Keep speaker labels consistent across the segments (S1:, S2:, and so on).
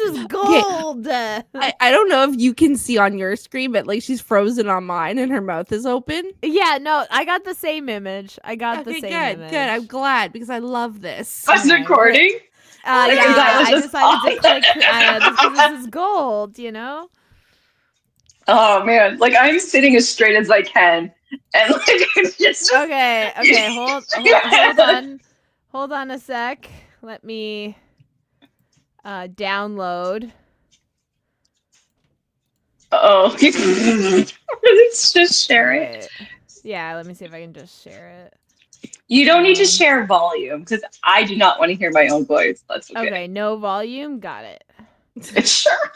S1: is gold.
S2: I don't know if you can see on your screen, but like she's frozen on mine and her mouth is open.
S1: Yeah, no, I got the same image. Good.
S2: I'm glad because I love this.
S3: I was recording.
S1: I decided to click this is gold, you know?
S3: Oh man, like I'm sitting as straight as I can, and like it's just
S1: Okay. Hold on a sec. Let me download.
S3: Oh, let's just share it.
S1: Yeah, let me see if I can just share it.
S3: You don't need to share volume because I do not want to hear my own voice. That's okay.
S1: Okay, no volume. Got it.
S3: Sure.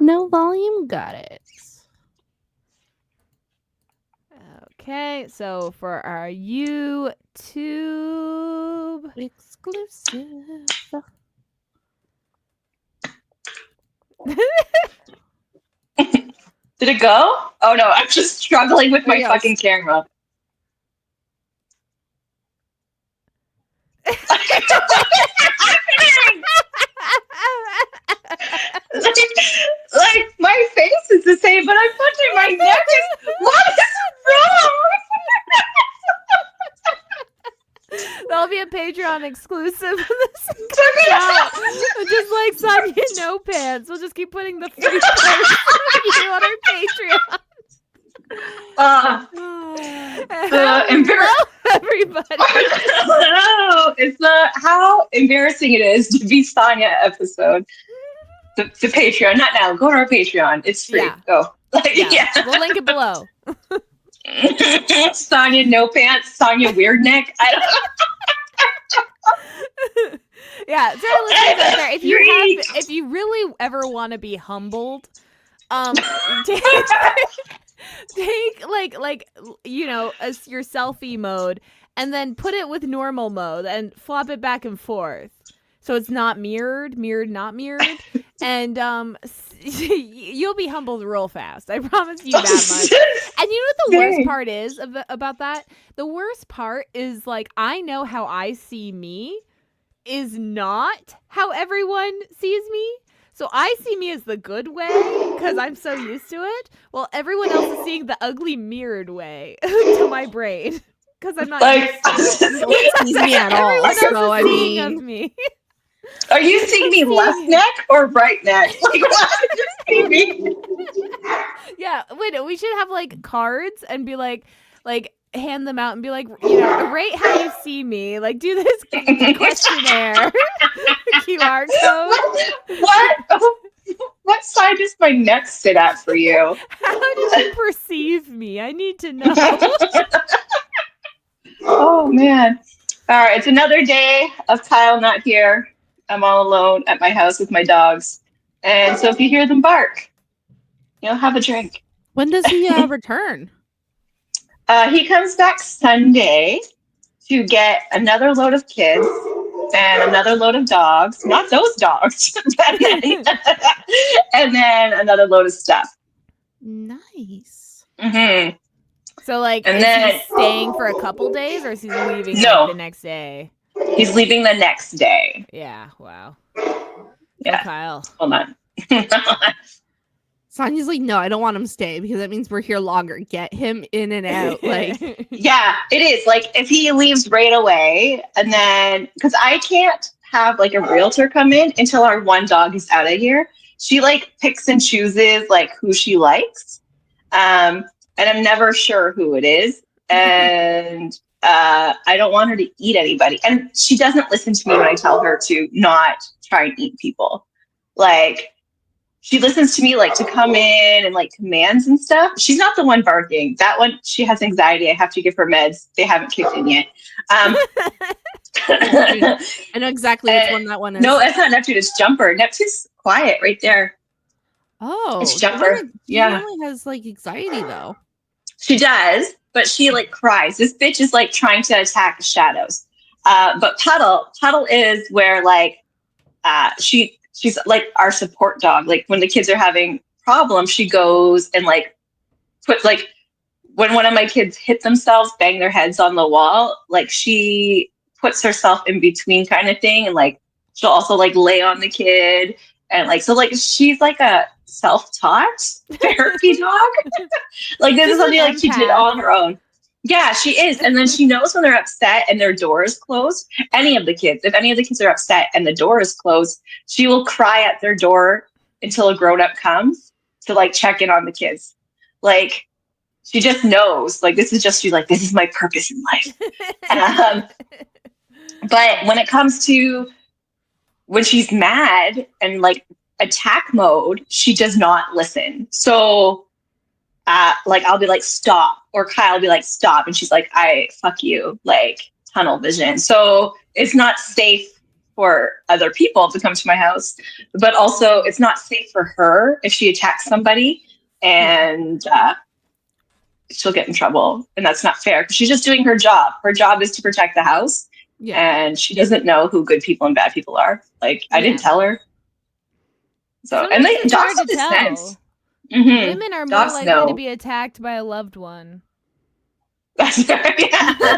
S2: No volume. Got it.
S1: Okay, so for our YouTube
S2: exclusive.
S3: Did it go? Oh no, I'm just struggling with my fucking camera. like my face is the same, but I'm touching my neck. What is wrong?
S1: That'll be a Patreon exclusive. Just like Sonia No Pants. We'll just keep putting the free posts you on our Patreon.
S3: Hello,
S1: everybody.
S3: It's how embarrassing it is to be Sonia episode. The Patreon, not now. Go to our Patreon. It's free.
S1: Yeah.
S3: Go.
S1: Yeah. We'll link it below.
S3: Sonia No Pants, Sonia Weird Neck. I don't know.
S1: Yeah, so listeners out there, if you really ever want to be humbled, take like you know, as your selfie mode and then put it with normal mode and flop it back and forth. So it's not mirrored, not mirrored. And you'll be humbled real fast. I promise you that much. And you know what the worst part is about that? The worst part is like I know how I see me is not how everyone sees me. So I see me as the good way because I'm so used to it. Well, everyone else is seeing the ugly mirrored way to my brain because I'm not used to it.
S2: No one sees me at all.
S1: Everyone
S2: So
S1: else
S2: I
S1: is seeing
S2: mean,
S1: of me.
S3: Are you seeing me left neck or right neck? Like, what? Just see me.
S1: Yeah, wait, we should have like cards and be like hand them out and be like, you know, rate how you see me. Like, do this questionnaire. QR code.
S3: What side does my neck sit at for you?
S1: How did you perceive me? I need to know.
S3: Oh, man. All right, it's another day of Kyle not here. I'm all alone at my house with my dogs. And so if you hear them bark, have a drink.
S2: When does he return?
S3: He comes back Sunday to get another load of kids and another load of dogs. Not those dogs. And then another load of stuff.
S2: Nice.
S3: Mm-hmm.
S1: So, like,
S3: and
S1: is
S3: then,
S1: he staying for a couple days or is he leaving like, the next day?
S3: He's leaving the next day.
S1: Yeah, wow.
S3: Yeah.
S1: Oh, Kyle.
S3: Hold on.
S2: Sonia's like, no, I don't want him to stay because that means we're here longer. Get him in and out. Like,
S3: yeah, it is. Like, if he leaves right away, and then because I can't have like a realtor come in until our one dog is out of here. She like picks and chooses like who she likes, and I'm never sure who it is, and I don't want her to eat anybody, and she doesn't listen to me when I tell her to not try and eat people, like. She listens to me like to come in and like commands and stuff. She's not the one barking. That one, she has anxiety. I have to give her meds. They haven't kicked in yet.
S2: I know exactly which one that one is.
S3: No, that's not Neptune. It's Jumper. Neptune's quiet right there.
S2: Oh,
S3: it's Jumper.
S2: She only has like anxiety though.
S3: She does, but she like cries. This bitch is like trying to attack the shadows. But Puddle is where like she's like our support dog. Like when the kids are having problems, she goes and like puts like when one of my kids hit themselves, bang their heads on the wall, like she puts herself in between kind of thing and like she'll also like lay on the kid. And like, so like, she's like a self-taught therapy dog. Like, this
S1: She's
S3: is something
S1: an
S3: like she did
S1: empath.
S3: all on her own. Yeah, she is. And then she knows when they're upset and their door is closed. Any of the kids, if any of the kids are upset and the door is closed, she will cry at their door until a grown-up comes to like check in on the kids. Like, she just knows, like, this is just, she's like, this is my purpose in life. But when it comes to when she's mad and like attack mode, she does not listen. So like I'll be like, stop, or Kyle will be like, stop, and she's like, I fuck you, like tunnel vision. So it's not safe for other people to come to my house, but also it's not safe for her if she attacks somebody, and she'll get in trouble, and that's not fair because she's just doing her job. Her job is to protect the house, and she doesn't know who good people and bad people are. Like, I didn't tell her. So,
S1: Sometimes
S3: and they
S1: it's
S3: dogs
S1: hard to
S3: have
S1: tell.
S3: sense. Mm-hmm.
S1: Women are more
S3: Dogs
S1: likely
S3: know.
S1: to be attacked by a loved one.
S3: That's right. Yeah.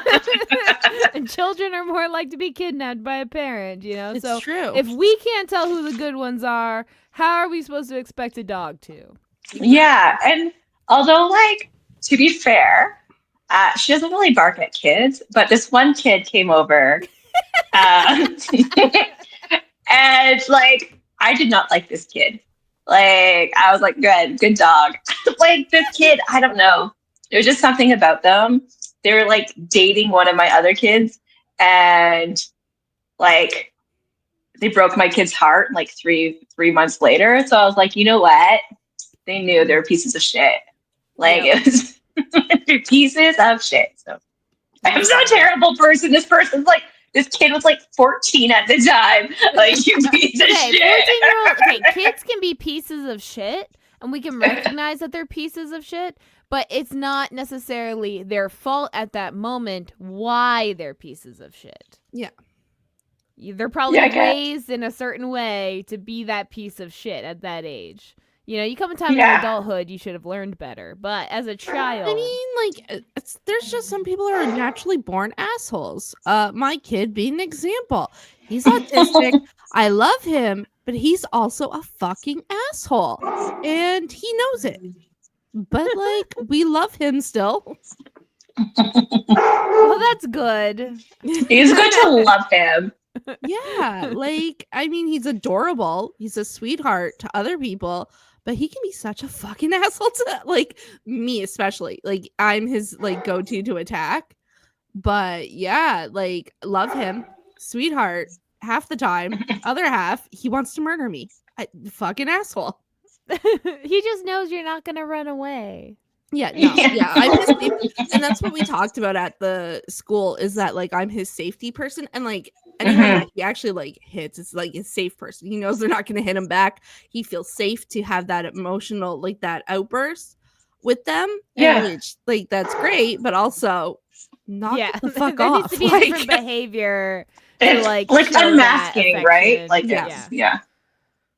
S1: And children are more likely to be kidnapped by a parent, you know?
S2: It's
S1: so
S2: true.
S1: if we can't tell who the good ones are, how are we supposed to expect a dog to?
S3: Yeah. And although, like, to be fair, she doesn't really bark at kids, but this one kid came over and, like, I did not like this kid. Like, I was like, good dog. Like, this kid, I don't know. There's just something about them. They were like dating one of my other kids, and like they broke my kid's heart like three months later. So I was like, you know what? They knew they were pieces of shit. Like, it was they're pieces of shit. So I'm so a terrible person. This kid was like 14 at the time. Like, you piece of shit.
S1: 14-year-old. Okay, kids can be pieces of shit, and we can recognize that they're pieces of shit, but it's not necessarily their fault at that moment why they're pieces of shit.
S2: Yeah.
S1: They're probably raised in a certain way to be that piece of shit at that age. You know, you come in time in adulthood, you should have learned better. But as a child,
S2: I mean, like, there's just some people who are naturally born assholes. My kid being an example. He's autistic. I love him, but he's also a fucking asshole, and he knows it. But like, we love him still.
S1: Well, that's good.
S3: It's good to love him.
S2: Yeah, like, I mean, he's adorable. He's a sweetheart to other people, but he can be such a fucking asshole to, like, me especially. Like, I'm his, like, go-to to attack. But yeah, like, love him. Sweetheart half the time. Other half, he wants to murder me. Fucking asshole.
S1: He just knows you're not gonna run away.
S2: Yeah, no, yeah, I'm his safety, and that's what we talked about at the school, is that like I'm his safety person, and like anyone that he actually like hits, it's like a safe person. He knows they're not going to hit him back. He feels safe to have that emotional, like that outburst with them.
S3: Yeah,
S2: which, like, that's great, but also knock the fuck
S1: there
S2: off.
S1: Needs to be different behavior. To, like
S3: unmasking, right? Like,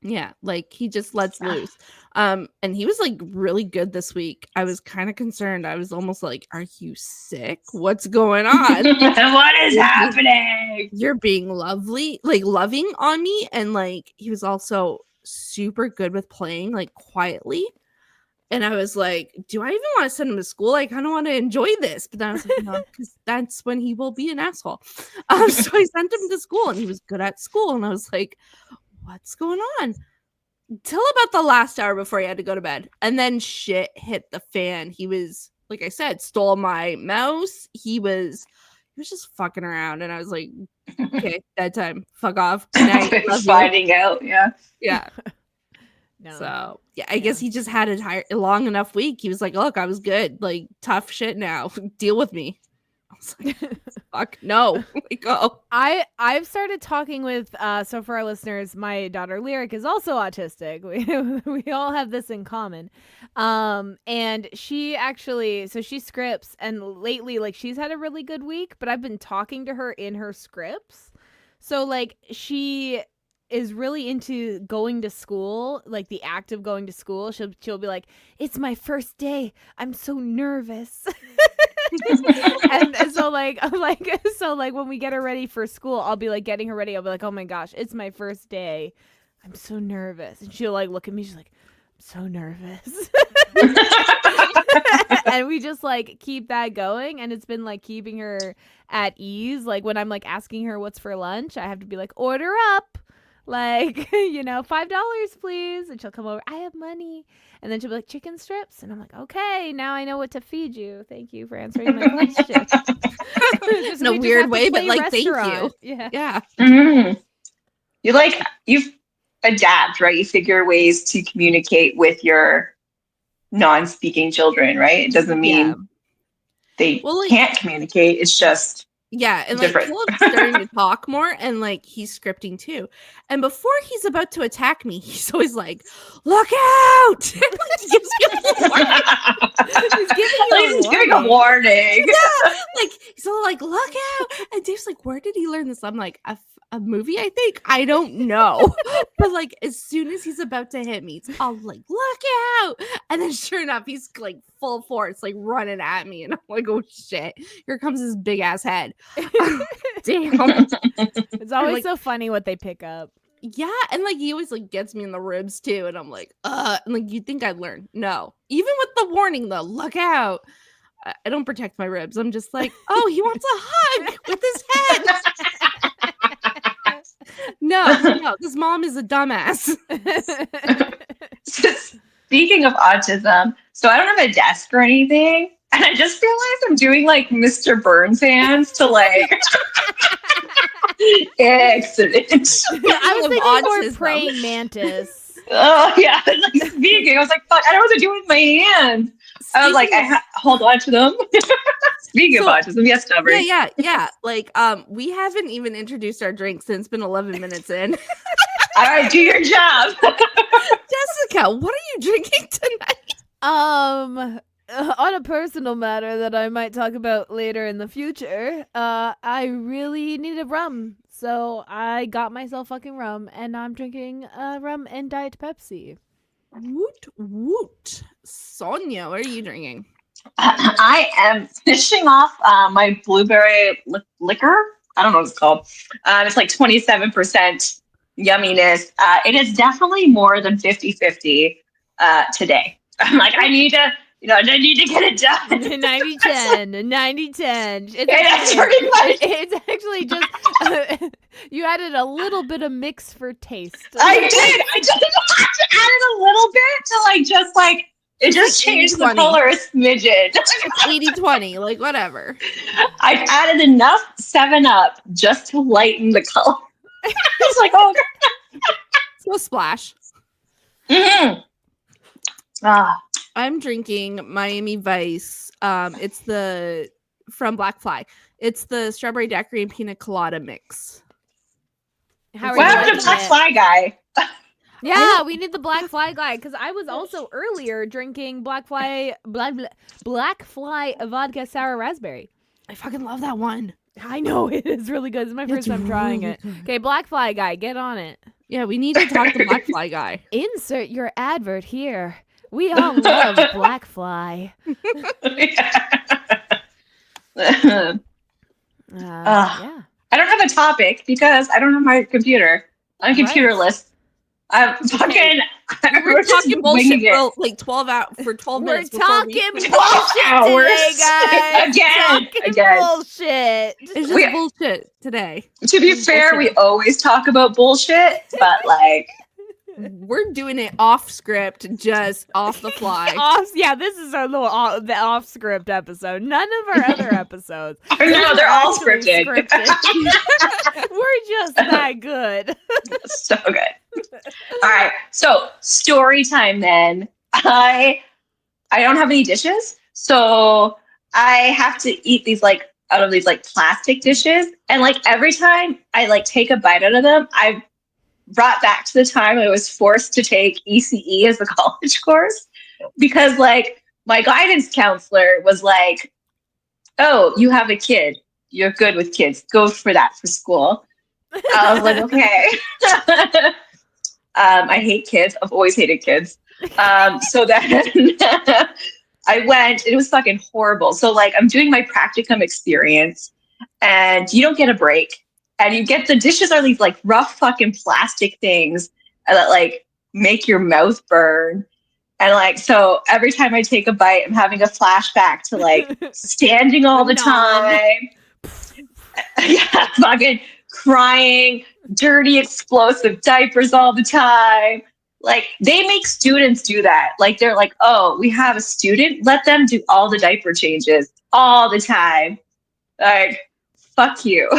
S2: yeah, like he just lets loose. And he was like really good this week. I was kind of concerned. I was almost like, are you sick? What's going on?
S3: What is happening?
S2: You're being lovely, like loving on me. And like, he was also super good with playing like quietly. And I was like, do I even want to send him to school? I kind of want to enjoy this. But then I was like, no, because that's when he will be an asshole. So I sent him to school, and he was good at school. And I was like, what's going on? Till about the last hour before he had to go to bed. And then shit hit the fan. He was, like I said, stole my mouse. He was just fucking around. And I was like, okay, bedtime. Fuck off. Good night.
S3: Finding out, yeah.
S2: Yeah.
S1: No.
S2: So, yeah, I guess he just had a long enough week. He was like, look, I was good. Like, tough shit now. Deal with me. I was like, fuck, no. Like, oh.
S1: I've started talking with, so for our listeners, my daughter Lyric is also autistic. We all have this in common. And she actually, so she scripts, and lately, like, she's had a really good week, but I've been talking to her in her scripts. So, like, she is really into going to school, like the act of going to school. She'll be like, it's my first day. I'm so nervous. And so like I'm like so like when we get her ready for school, I'll be like getting her ready. I'll be like, oh my gosh, it's my first day. I'm so nervous. And she'll like look at me. She's like, I'm so nervous. And we just like keep that going. And it's been like keeping her at ease. Like when I'm like asking her what's for lunch, I have to be like, order up. Like, $5, please. And she'll come over. I have money. And then she'll be like, chicken strips. And I'm like, okay, now I know what to feed you. Thank you for answering my question.
S2: In a weird way, but like, thank you.
S1: Yeah.
S2: Yeah.
S3: Mm. You adapt, right? You figure ways to communicate with your non-speaking children, right? It doesn't mean they can't communicate. It's just
S2: and
S3: different.
S2: Like Philip's starting to talk more, and like he's scripting too. And before he's about to attack me, he's always like, "Look out!" He gives me a warning.
S1: He's
S3: giving a warning.
S2: Yeah, like he's all like, "Look out!" And Dave's like, "Where did he learn this?" I'm like, a movie, I think. I don't know. But like as soon as he's about to hit me, it's all like, look out. And then sure enough, he's like full force, like running at me. And I'm like, oh shit. Here comes his big ass head. Damn.
S1: It's always so funny what they pick up.
S2: Yeah, and like he always like gets me in the ribs too. And I'm like, and like you'd think I'd learn. No. Even with the warning though, look out. I don't protect my ribs. I'm just like, oh, he wants a hug with his head. No, this mom is a dumbass.
S3: Speaking of autism, so I don't have a desk or anything, and I just realized I'm doing like Mr. Burns hands to like excellent.
S1: I was thinking more praying mantis.
S3: Oh yeah, like speaking, I was like, fuck, I don't know what to do with my hands. I was like, hold on to them. Speaking of autism, yes, stubborn.
S2: Yeah. Like, we haven't even introduced our drinks, and it's been 11 minutes in.
S3: All right, do your job.
S2: Jessica, what are you drinking tonight?
S1: On a personal matter that I might talk about later in the future, I really needed rum. So I got myself fucking rum, and I'm drinking rum and Diet Pepsi.
S2: Woot. Sonia, what are you drinking?
S3: I am finishing off my blueberry liquor. I don't know what it's called. It's like 27% yumminess. It is definitely more than 50-50 today. I'm like, I need to get it done.
S1: 90-10, 90-10. It's actually just you added a little bit of mix for taste.
S3: I did. I just added a little bit to like just like it just changed the color a smidgen.
S2: 80-20, like whatever.
S3: I added enough 7-Up just to lighten the color. It's like, oh,
S2: so a splash.
S3: Mm-hmm.
S2: I'm drinking Miami Vice. It's from Black Fly. It's the strawberry daiquiri and pina colada mix.
S3: What happened to Black Fly guy?
S1: Yeah, we need the Black Fly guy because I was also earlier drinking Black Fly vodka sour raspberry.
S2: I fucking love that one.
S1: I know it is really good. It's my first time trying it. Okay, Black Fly guy, get on it.
S2: Yeah, we need to talk to Black Fly guy.
S1: Insert your advert here. We all love Black Fly.
S3: Yeah. I don't have a topic because I don't have my computer. I'm computerless. I'm fucking.
S2: We're talking bullshit for like 12 minutes.
S1: We're talking bullshit today, guys.
S3: Again.
S1: Bullshit.
S2: It's just bullshit today.
S3: To be fair, we always talk about bullshit, but like.
S2: We're doing it off script, just off the fly.
S1: This is our little the off script episode. None of our other episodes.
S3: No, they're all scripted.
S1: We're just that good.
S3: So good. All right, so story time then. I don't have any dishes, so I have to eat these like out of these like plastic dishes, and like every time I like take a bite out of them, I brought back to the time I was forced to take ECE as a college course because like my guidance counselor was like, oh, you have a kid. You're good with kids. Go for that for school. I was like, okay. I hate kids. I've always hated kids. So then I went, it was fucking horrible. So like I'm doing my practicum experience and you don't get a break. And you get the dishes are these like rough fucking plastic things that like make your mouth burn. And like so every time I take a bite, I'm having a flashback to like standing all the time. Yeah, fucking crying, dirty, explosive diapers all the time. Like they make students do that. Like they're like, oh, we have a student, let them do all the diaper changes all the time. Like, fuck you.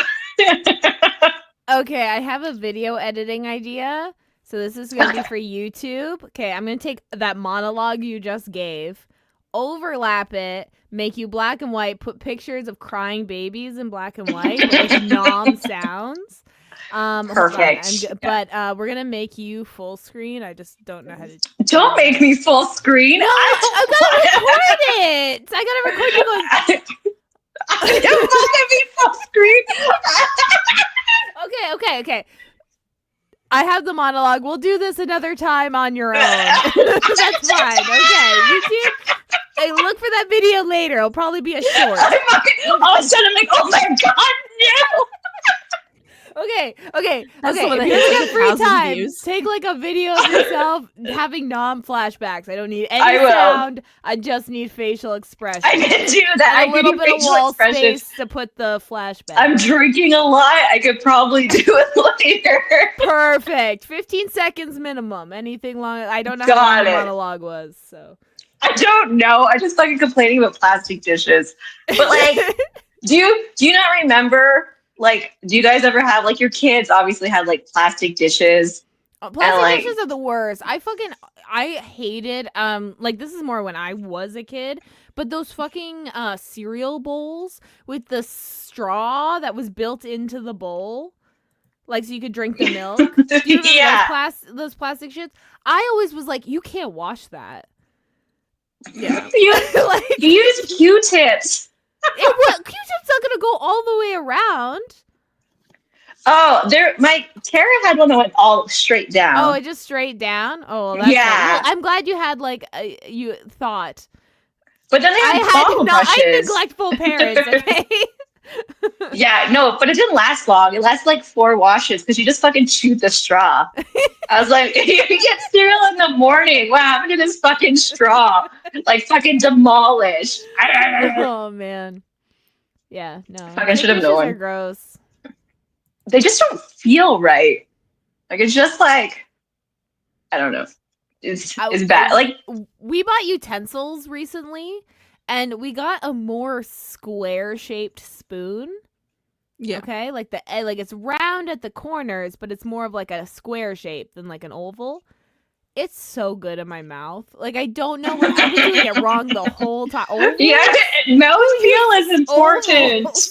S1: Okay, I have a video editing idea. So this is going to be for YouTube. Okay, I'm going to take that monologue you just gave, overlap it, make you black and white, put pictures of crying babies in black and white with nom sounds.
S3: Perfect.
S1: But we're going to make you full screen. I just don't know how to.
S3: Don't make me full screen.
S1: No, I gotta record it. I gotta record you going.
S3: I'm not gonna be full screen.
S1: Okay. I have the monologue. We'll do this another time on your own. That's fine. Okay, YouTube. Hey, look for that video later. It'll probably be a short.
S3: All of a sudden, I'm like, oh my god, no.
S1: Okay.
S2: That's
S1: If
S2: one of the
S1: you're
S2: hits
S1: gonna
S2: with
S1: free
S2: 1,000
S1: time,
S2: views.
S1: take like a video of yourself having flashbacks. I don't need
S3: I
S1: any
S3: will.
S1: sound. I just need facial expression.
S3: I can do that.
S1: And a little bit of wall space to put the flashback.
S3: I'm drinking a lot. I could probably do it later.
S1: Perfect. 15 seconds minimum. Anything long. I don't know how
S3: Got
S1: long the
S3: it.
S1: monologue was. So
S3: I don't know. I just fucking complaining about plastic dishes. But like, do you not remember? Like, do you guys ever have like your kids obviously had like plastic dishes?
S1: Plastic
S3: like-
S1: dishes are the worst. I hated like this is more when I was a kid, but those fucking cereal bowls with the straw that was built into the bowl. Like so you could drink the milk. Do you remember
S3: Yeah.
S1: those plastic shits? I always was like, you can't wash that. Yeah.
S3: You use Q-tips.
S1: Q-tip's not gonna go all the way around.
S3: Oh, Tara had one that went all straight down.
S1: Oh, it just straight down. Oh, that's
S3: Yeah.
S1: Well, I'm glad you had like you thought.
S3: But then they had brushes.
S1: I had neglectful parents. Okay.
S3: Yeah, no, but it didn't last long. It lasted like 4 washes because you just fucking chewed the straw. I was like, you get cereal in the morning. What happened to this fucking straw? Like fucking demolished.
S1: Oh man. Yeah, no.
S3: Fucking should have known.
S1: Are gross.
S3: They just don't feel right. Like it's just like I don't know. It's bad. Like
S1: we bought utensils recently and we got a more square shaped spoon.
S2: Yeah.
S1: Okay, like it's round at the corners, but it's more of like a square shape than like an oval. It's so good in my mouth. Like I don't know what I've been doing it wrong the whole time. Oval?
S3: yeah, mouthfeel is important.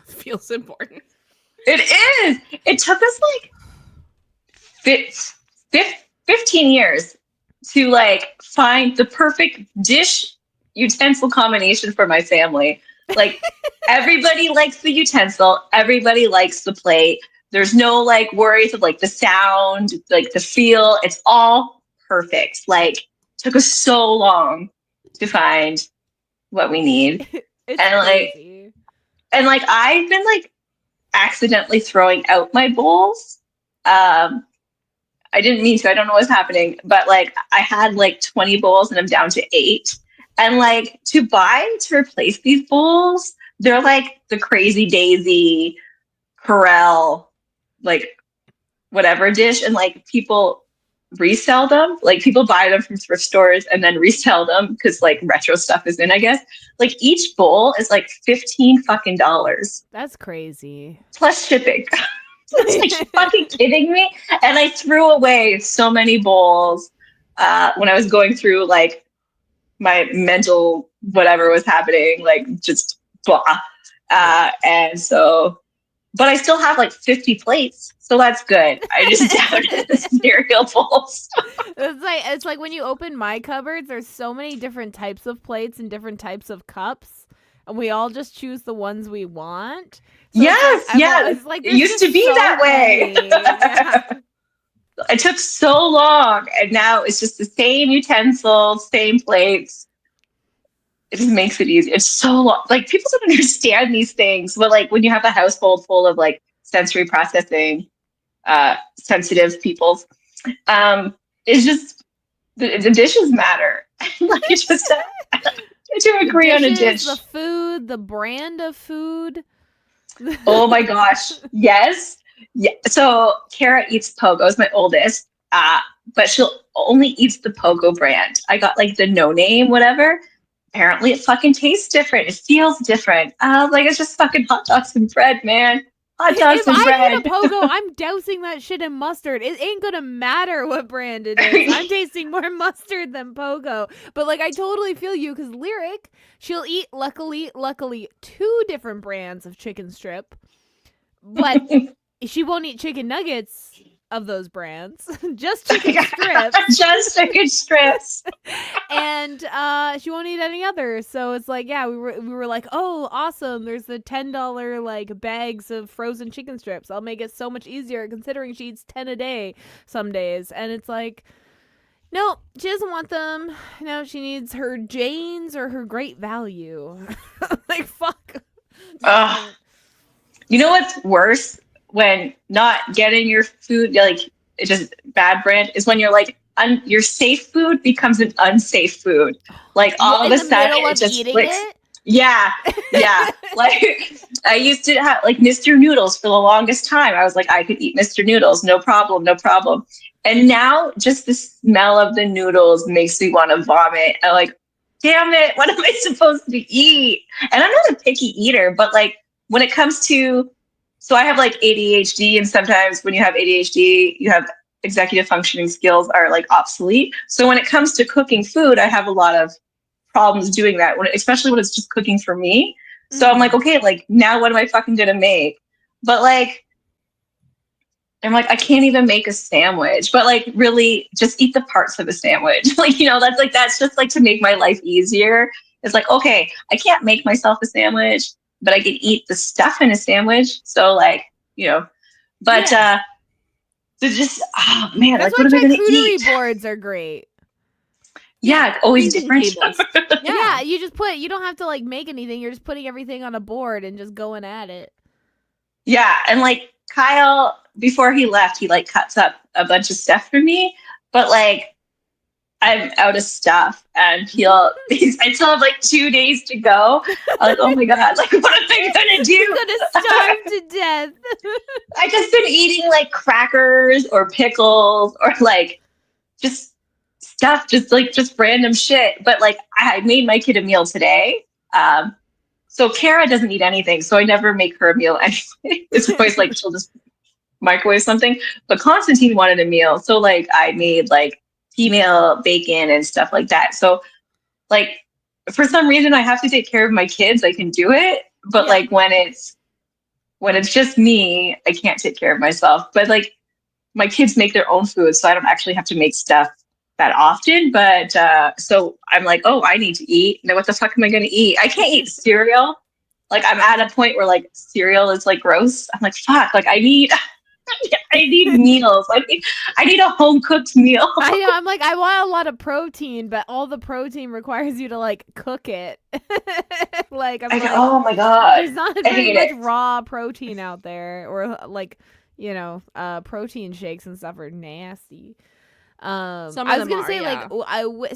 S2: Feels important.
S3: It is. It took us like 15 years to like find the perfect dish utensil combination for my family. Like everybody likes the utensil, everybody likes the plate. There's no like worries of like the sound, like the feel. It's all perfect. Like took us so long to find what we need.
S1: It's
S3: and
S1: crazy.
S3: like I've been like accidentally throwing out my bowls. I didn't mean to. I don't know what's happening, but like I had like 20 bowls and I'm down to 8. And like to replace these bowls, they're like the Crazy Daisy, Corel, like whatever dish, and like people resell them. Like people buy them from thrift stores and then resell them because like retro stuff is in, I guess. Like each bowl is like $15 fucking dollars.
S1: That's crazy.
S3: Plus shipping. It's like fucking kidding me. And I threw away so many bowls when I was going through like my mental whatever was happening, like just blah. And so, but I still have like 50 plates, so that's good. I just doubted the cereal bowls.
S1: It's like when you open my cupboards, there's so many different types of plates and different types of cups, and we all just choose the ones we want. So
S3: yes,
S1: it's like
S3: it used to be
S1: so
S3: that way.
S1: Yeah.
S3: It took so long, and now it's just the same utensils, same plates. It just makes it easy. It's so long. Like, people don't understand these things, but like when you have a household full of like sensory processing, sensitive peoples, it's just the dishes matter. Like, just to agree on a dish.
S1: The food, the brand of food.
S3: Oh my gosh, yes. Yeah. So Kara eats Pogo's my oldest, but she'll only eats the Pogo brand. I got like the no name, whatever. Apparently, it fucking tastes different. It feels different. Like, it's just fucking hot dogs and bread, man. Hot dogs and bread.
S1: If I eat a Pogo, I'm dousing that shit in mustard. It ain't gonna matter what brand it is. I'm tasting more mustard than Pogo. But like, I totally feel you, because Lyric, she'll eat luckily 2 different brands of chicken strip, but she won't eat chicken nuggets of those brands. Just chicken strips.
S3: Just chicken strips.
S1: And she won't eat any others. So it's like, yeah, we were like, oh, awesome. There's the $10 like bags of frozen chicken strips. I'll make it so much easier, considering she eats 10 a day some days. And it's like, no, she doesn't want them. No, she needs her Janes or her Great Value. Like, fuck.
S3: You know what's worse? When not getting your food, like, it's just bad brand, is when you're like, your safe food becomes an unsafe food. Like, all of a sudden, it just clicks. Yeah. Like, I used to have like Mr. Noodles for the longest time. I was like, I could eat Mr. Noodles, no problem. And now just the smell of the noodles makes me want to vomit. I'm like, damn it, what am I supposed to eat? And I'm not a picky eater, but like, when it comes to, so I have like ADHD, and sometimes when you have ADHD, you have executive functioning skills are like obsolete. So when it comes to cooking food, I have a lot of problems doing that, especially when it's just cooking for me. So I'm like, okay, like, now what am I fucking gonna make? But like, I'm like, I can't even make a sandwich, but like, really just eat the parts of a sandwich. Like, you know, that's just like to make my life easier. It's like, okay, I can't make myself a sandwich, but I can eat the stuff in a sandwich. So like, you know, but so just, oh man,
S1: that's
S3: like, what am I gonna eat?
S1: Charcuterie boards are great.
S3: Yeah, always different.
S1: Yeah, you don't have to like make anything. You're just putting everything on a board and just going at it.
S3: Yeah, and like Kyle, before he left, he like cuts up a bunch of stuff for me, but like, I'm out of stuff, and I still have like 2 days to go. I'm like, oh my God, like, what am I gonna do?
S1: You're gonna starve to death.
S3: I just been eating like crackers or pickles or like just stuff, just random shit. But like, I made my kid a meal today. So Kara doesn't eat anything, so I never make her a meal anyway. It's always like, she'll just microwave something. But Constantine wanted a meal, so like, I made like female bacon and stuff like that. So like, for some reason, I have to take care of my kids. I can do it, but like, when it's just me, I can't take care of myself. But like, my kids make their own food, so I don't actually have to make stuff that often. But so I'm like, oh, I need to eat. Now what the fuck am I going to eat? I can't eat cereal. Like, I'm at a point where like cereal is like gross. I'm like, fuck, like, I need meals. I need a home cooked meal.
S1: I know. I'm like, I want a lot of protein, but all the protein requires you to like cook it. Like,
S3: oh my God,
S1: there's not very much raw protein out there, or like, you know, protein shakes and stuff are nasty. I was gonna say, like,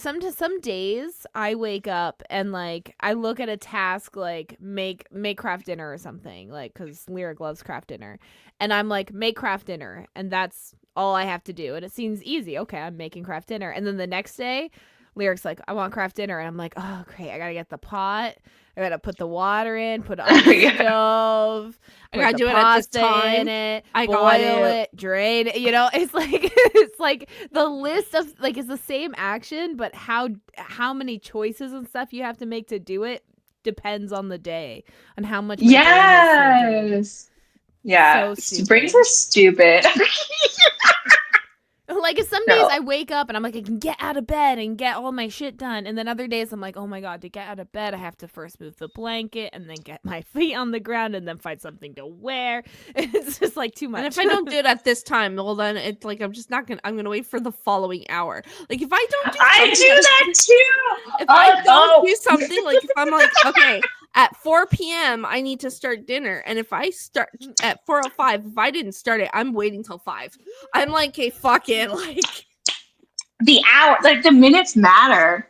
S1: some days I wake up and like, I look at a task like make craft dinner or something, like, because Lyric loves craft dinner, and I'm like, make craft dinner, and that's all I have to do, and it seems easy. Okay, I'm making craft dinner, and then the next day, Lyric's like, I want craft dinner, and I'm like, oh great, I gotta get the pot. I gotta put the water in, put it on the stove.
S2: I gotta do it at this time.
S1: In it, boil it, drain it. You know, it's like the list of like, it's the same action, but how many choices and stuff you have to make to do it depends on the day and how much.
S3: Yes. Yeah.
S1: So
S3: brains are stupid.
S1: Like, like, if some days I wake up and I'm like, I can get out of bed and get all my shit done, and then other days I'm like, oh my god, to get out of bed I have to first move the blanket and then get my feet on the ground and then find something to wear. It's just like too much.
S2: And if I don't do it at this time, well, then it's like I'm just not gonna. I'm gonna wait for the following hour. Like if I don't do,
S3: I do that too.
S2: If I don't do something, like if I'm like, okay, at 4 p.m. I need to start dinner, and if I start at 4:05, if I didn't start it, I'm waiting till 5. I'm like, okay, fuck it, like
S3: the hour, like the minutes matter.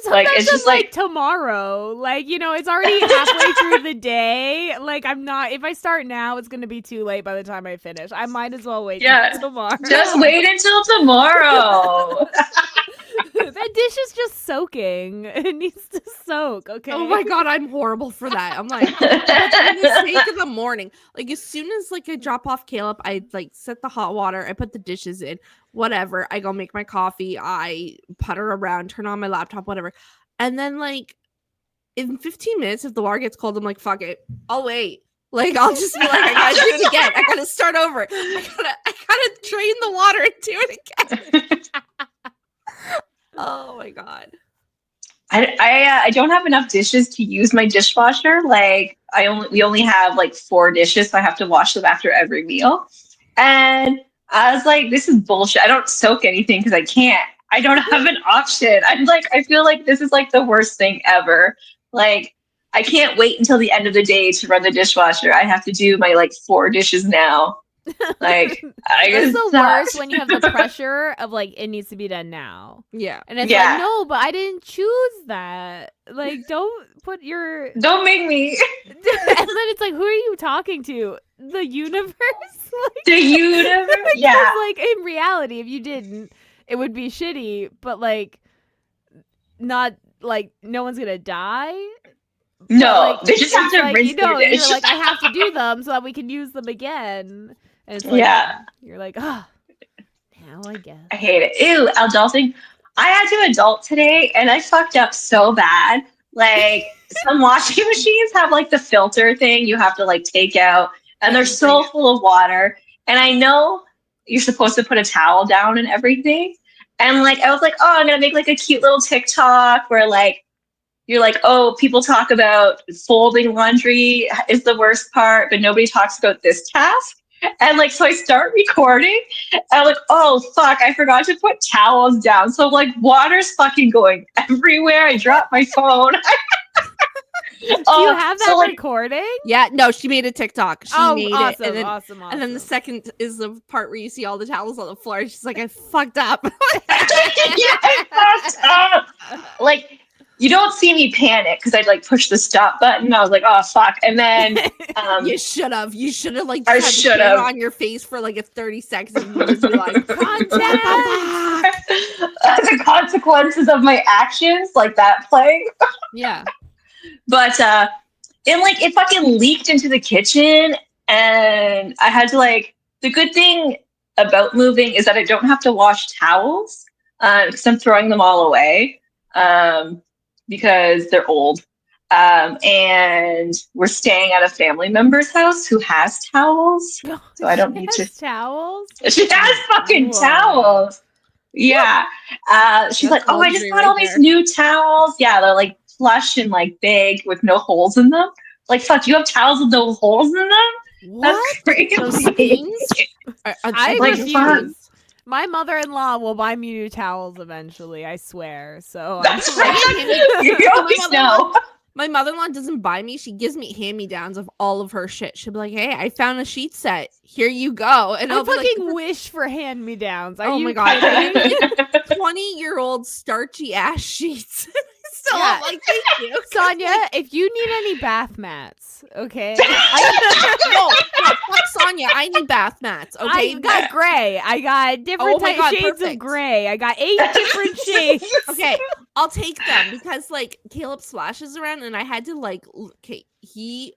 S1: Sometimes it's just like tomorrow, like, you know, it's already halfway through the day. Like, I'm not, if I start now, it's going to be too late by the time I finish. I might as well wait till tomorrow.
S3: Just wait until tomorrow.
S1: That dish is just soaking. It needs to soak, okay?
S2: oh my god, I'm horrible for that. I'm like, for the sake of the morning. Like as soon as like I drop off Caleb, I like set the hot water, I put the dishes in, whatever. I go make my coffee, I putter around, turn on my laptop, whatever. And then like in 15 minutes, if the water gets cold, I'm like, fuck it, I'll wait. Like I'll just be like, I gotta do it again. I gotta start over. I gotta drain the water and do it again. Oh my god.
S3: I don't have enough dishes to use my dishwasher. Like we only have like 4 dishes, so I have to wash them after every meal. And I was like, this is bullshit. I don't soak anything because I can't. I don't have an option. I'm like, I feel like this is like the worst thing ever. Like I can't wait until the end of the day to run the dishwasher. I have to do my like 4 dishes now. Like
S1: it's the worst when you have the pressure of like it needs to be done now.
S2: Yeah.
S1: And it's like, no, but I didn't choose that. Like don't
S3: make me.
S1: And then it's like, who are you talking to? The universe? Like,
S3: the universe? Yeah.
S1: Like in reality, if you didn't, it would be shitty, but like not like no one's gonna die.
S3: No,
S1: like,
S3: they just have to rinse their dish.
S1: You're like, I have to do them so that we can use them again. And it's like, you're like, oh, now I guess.
S3: I hate it. Ew, adulting. I had to adult today and I fucked up so bad. Like some washing machines have like the filter thing you have to like take out and they're so full of water. And I know you're supposed to put a towel down and everything. And like, I was like, oh, I'm going to make like a cute little TikTok where like, you're like, oh, people talk about folding laundry is the worst part, but nobody talks about this task. And like, so I start recording and I'm like, oh, fuck, I forgot to put towels down. So like water's fucking going everywhere. I dropped my phone.
S1: Do you have that recording?
S2: Yeah, no, she made a TikTok. She made
S1: awesome,
S2: it. And then,
S1: awesome.
S2: And then the second is the part where you see all the towels on the floor. She's like, I fucked up.
S3: I fucked up. Like, you don't see me panic because I'd like push the stop button. I was like, oh fuck. And then
S2: you should have like
S3: I should have
S2: on your face for like a 30 seconds and you just be like, content.
S3: The consequences of my actions, like that playing.
S2: Yeah.
S3: But and like it fucking leaked into the kitchen and I had to like the good thing about moving is that I don't have to wash towels because I'm throwing them all away. Because they're old. And we're staying at a family member's house who has towels. So I don't need to.
S1: Towels?
S3: She has fucking towels. Yeah. She's like, oh, I just bought all these new towels. Yeah, they're like plush and like big with no holes in them. Like, fuck, you have towels with no holes in them?
S2: What?
S3: That's crazy.
S2: Those things?
S1: I
S3: like,
S1: refuse. My mother-in-law will buy me new towels eventually, I swear. So
S3: that's right. You always know.
S2: My mother-in-law doesn't buy me. She gives me hand-me-downs of all of her shit. She'll be like, hey, I found a sheet set. Here you go. And
S1: I
S2: I'll
S1: fucking
S2: like,
S1: wish for hand-me-downs.
S2: Oh my god. 20-year-old starchy ass sheets. So I'm like, thank you.
S1: Sonia, if you need any bath mats, okay?
S2: No, fuck Sonia. I need bath mats, okay?
S1: I got gray. I got different shades of gray. I got 8 different shades.
S2: Okay, I'll take them because, like, Caleb splashes around and I had to, like, okay, he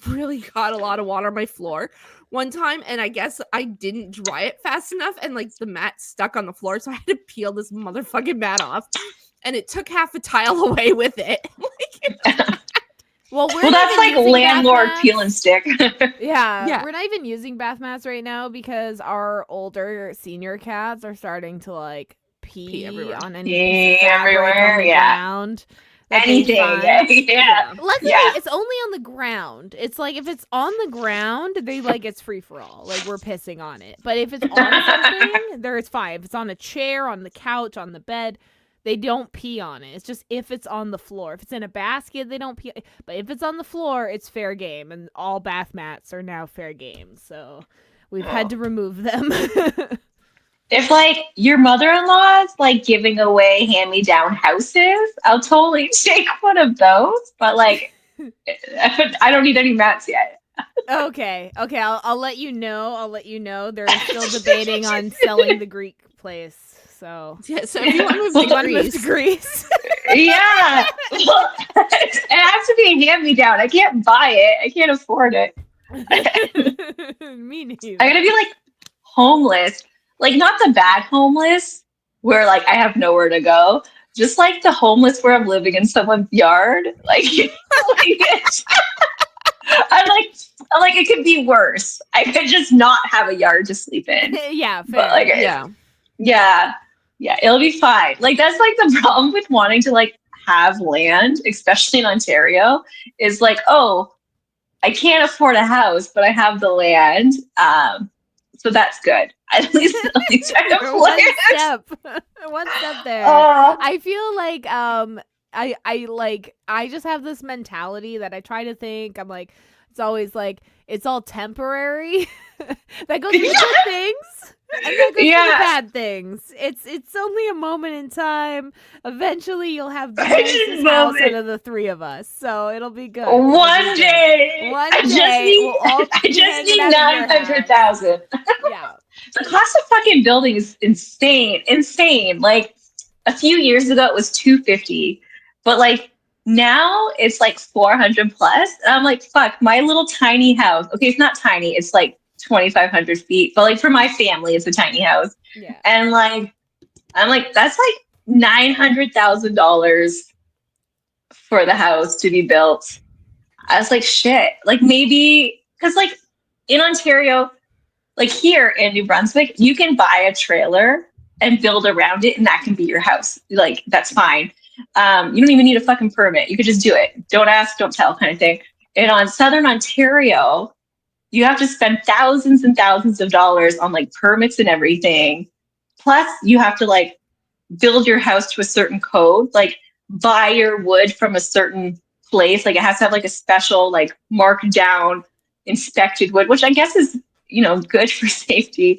S2: really got a lot of water on my floor one time and I guess I didn't dry it fast enough and, like, the mat stuck on the floor so I had to peel this motherfucking mat off. And it took half a tile away with it.
S1: Well, we're
S3: Well,
S1: not
S3: that's
S1: even
S3: like
S1: using
S3: landlord
S1: bath
S3: peel and
S1: mats.
S3: stick.
S1: Yeah,
S2: Yeah.
S1: we're not even using bath mats right now because our older senior cats are starting to like pee
S2: everywhere.
S1: on any piece of
S3: Pee
S1: fabric on
S3: everywhere.
S1: the
S3: Yeah.
S1: ground that they
S3: Anything. Yeah.
S1: find.
S3: Yeah.
S1: Luckily,
S3: Yeah.
S1: it's only on the ground. It's like if it's on the ground, they like it's free for all. Like we're pissing on it. But if it's on something, there it's fine. If it's on a chair, on the couch, on the bed, they don't pee on it. It's just if it's on the floor. If it's in a basket, they don't pee. But if it's on the floor, it's fair game. And all bath mats are now fair game. So we've had to remove them.
S3: If like your mother-in-law's like giving away hand-me-down houses, I'll totally take one of those. But like, I don't need any mats yet.
S1: Okay. I'll let you know. They're still debating on selling the Greek place. So
S2: Yeah, so if you want to move
S3: Well,
S2: to
S1: you want to move to
S2: Greece,
S1: Greece?
S3: Yeah. Well, it has to be a hand-me-down. I can't buy it. I can't afford it.
S1: Me neither.
S3: I gotta be like homeless. Like not the bad homeless where like I have nowhere to go. Just like the homeless where I'm living in someone's yard. Like, I'm like it could be worse. I could just not have a yard to sleep in.
S1: Yeah,
S3: But
S1: fair.
S3: like
S2: yeah.
S3: yeah. Yeah, it'll be fine. Like that's like the problem with wanting to like have land, especially in Ontario, is like, oh, I can't afford a house, but I have the land. So that's good. At least I have
S1: One
S3: land.
S1: step. One step there.
S3: Oh,
S1: I feel like I just have this mentality that I try to think. I'm like it's always like it's all temporary. That goes for the good things and that goes for the
S3: yeah.
S1: bad things. It's only a moment in time. Eventually you'll have the
S3: I just
S1: nicest
S3: love
S1: house out
S3: it.
S1: of the three of us. So it'll be good.
S3: One day.
S1: One
S3: I just
S1: day
S3: need
S1: we'll all
S3: I
S1: be
S3: just
S1: hanging
S3: need
S1: out in your house.
S3: 900,000.
S1: Yeah.
S3: The cost of fucking building is insane. Insane. Like a few years ago it was 250. But like now it's like 400 plus. And I'm like, fuck, my little tiny house. Okay, it's not tiny, it's like 2,500 feet. But like for my family, it's a tiny house.
S1: Yeah.
S3: And like I'm like, that's like $900,000 for the house to be built. I was like, shit. Like maybe because like in Ontario, like here in New Brunswick, you can buy a trailer and build around it, and that can be your house. Like that's fine. You don't even need a fucking permit. You could just do it. Don't ask, don't tell, kind of thing. And on Southern Ontario, you have to spend thousands and thousands of dollars on like permits and everything. Plus, you have to like build your house to a certain code, like buy your wood from a certain place. Like it has to have like a special, like marked down, inspected wood, which I guess is, good for safety.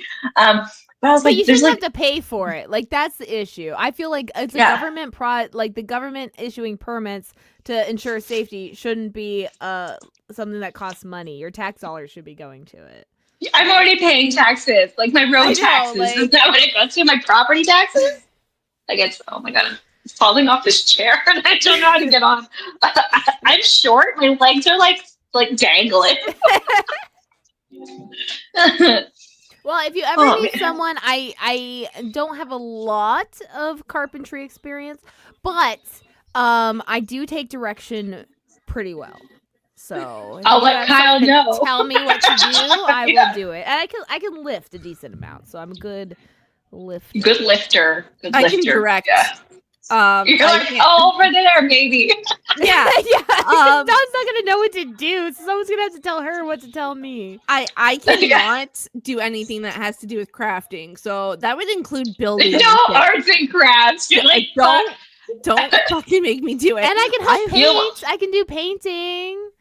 S3: But I was
S1: But you
S3: like, there's
S1: shouldn't
S3: like,
S1: have to pay for it. Like that's the issue. I feel like it's a
S3: yeah,
S1: government like the government issuing permits to ensure safety shouldn't be something that costs money. Your tax dollars should be going to it.
S3: I'm already paying taxes, like my
S1: I
S3: road
S1: know,
S3: taxes. Is
S1: like
S3: that what it goes to? My property taxes? Like it's, oh my God, I'm falling off this chair and I don't know how to get on. I'm short. My legs are like dangling.
S1: well, if you ever
S3: Oh,
S1: need
S3: man.
S1: someone, I don't have a lot of carpentry experience, but I do take direction pretty well. So if
S3: I'll
S1: you
S3: let
S1: have
S3: Kyle
S1: someone to
S3: know.
S1: tell me what to do, I
S3: Yeah.
S1: will do it. And I can lift a decent amount, so I'm a good lifter.
S3: Good lifter. Good
S2: I
S3: lifter.
S2: can direct.
S3: Yeah. You're
S2: I
S3: like,
S2: can't-
S3: oh, over there, maybe.
S2: yeah.
S1: Yeah, Dom's not gonna know what to do, so someone's gonna have to tell her what to tell me.
S2: I cannot do anything that has to do with crafting. So that would include building.
S3: No
S2: and shit.
S3: arts and crafts. You're like,
S2: Don't fucking make me do it.
S1: And I can help
S3: feel-
S1: paint. I can do painting.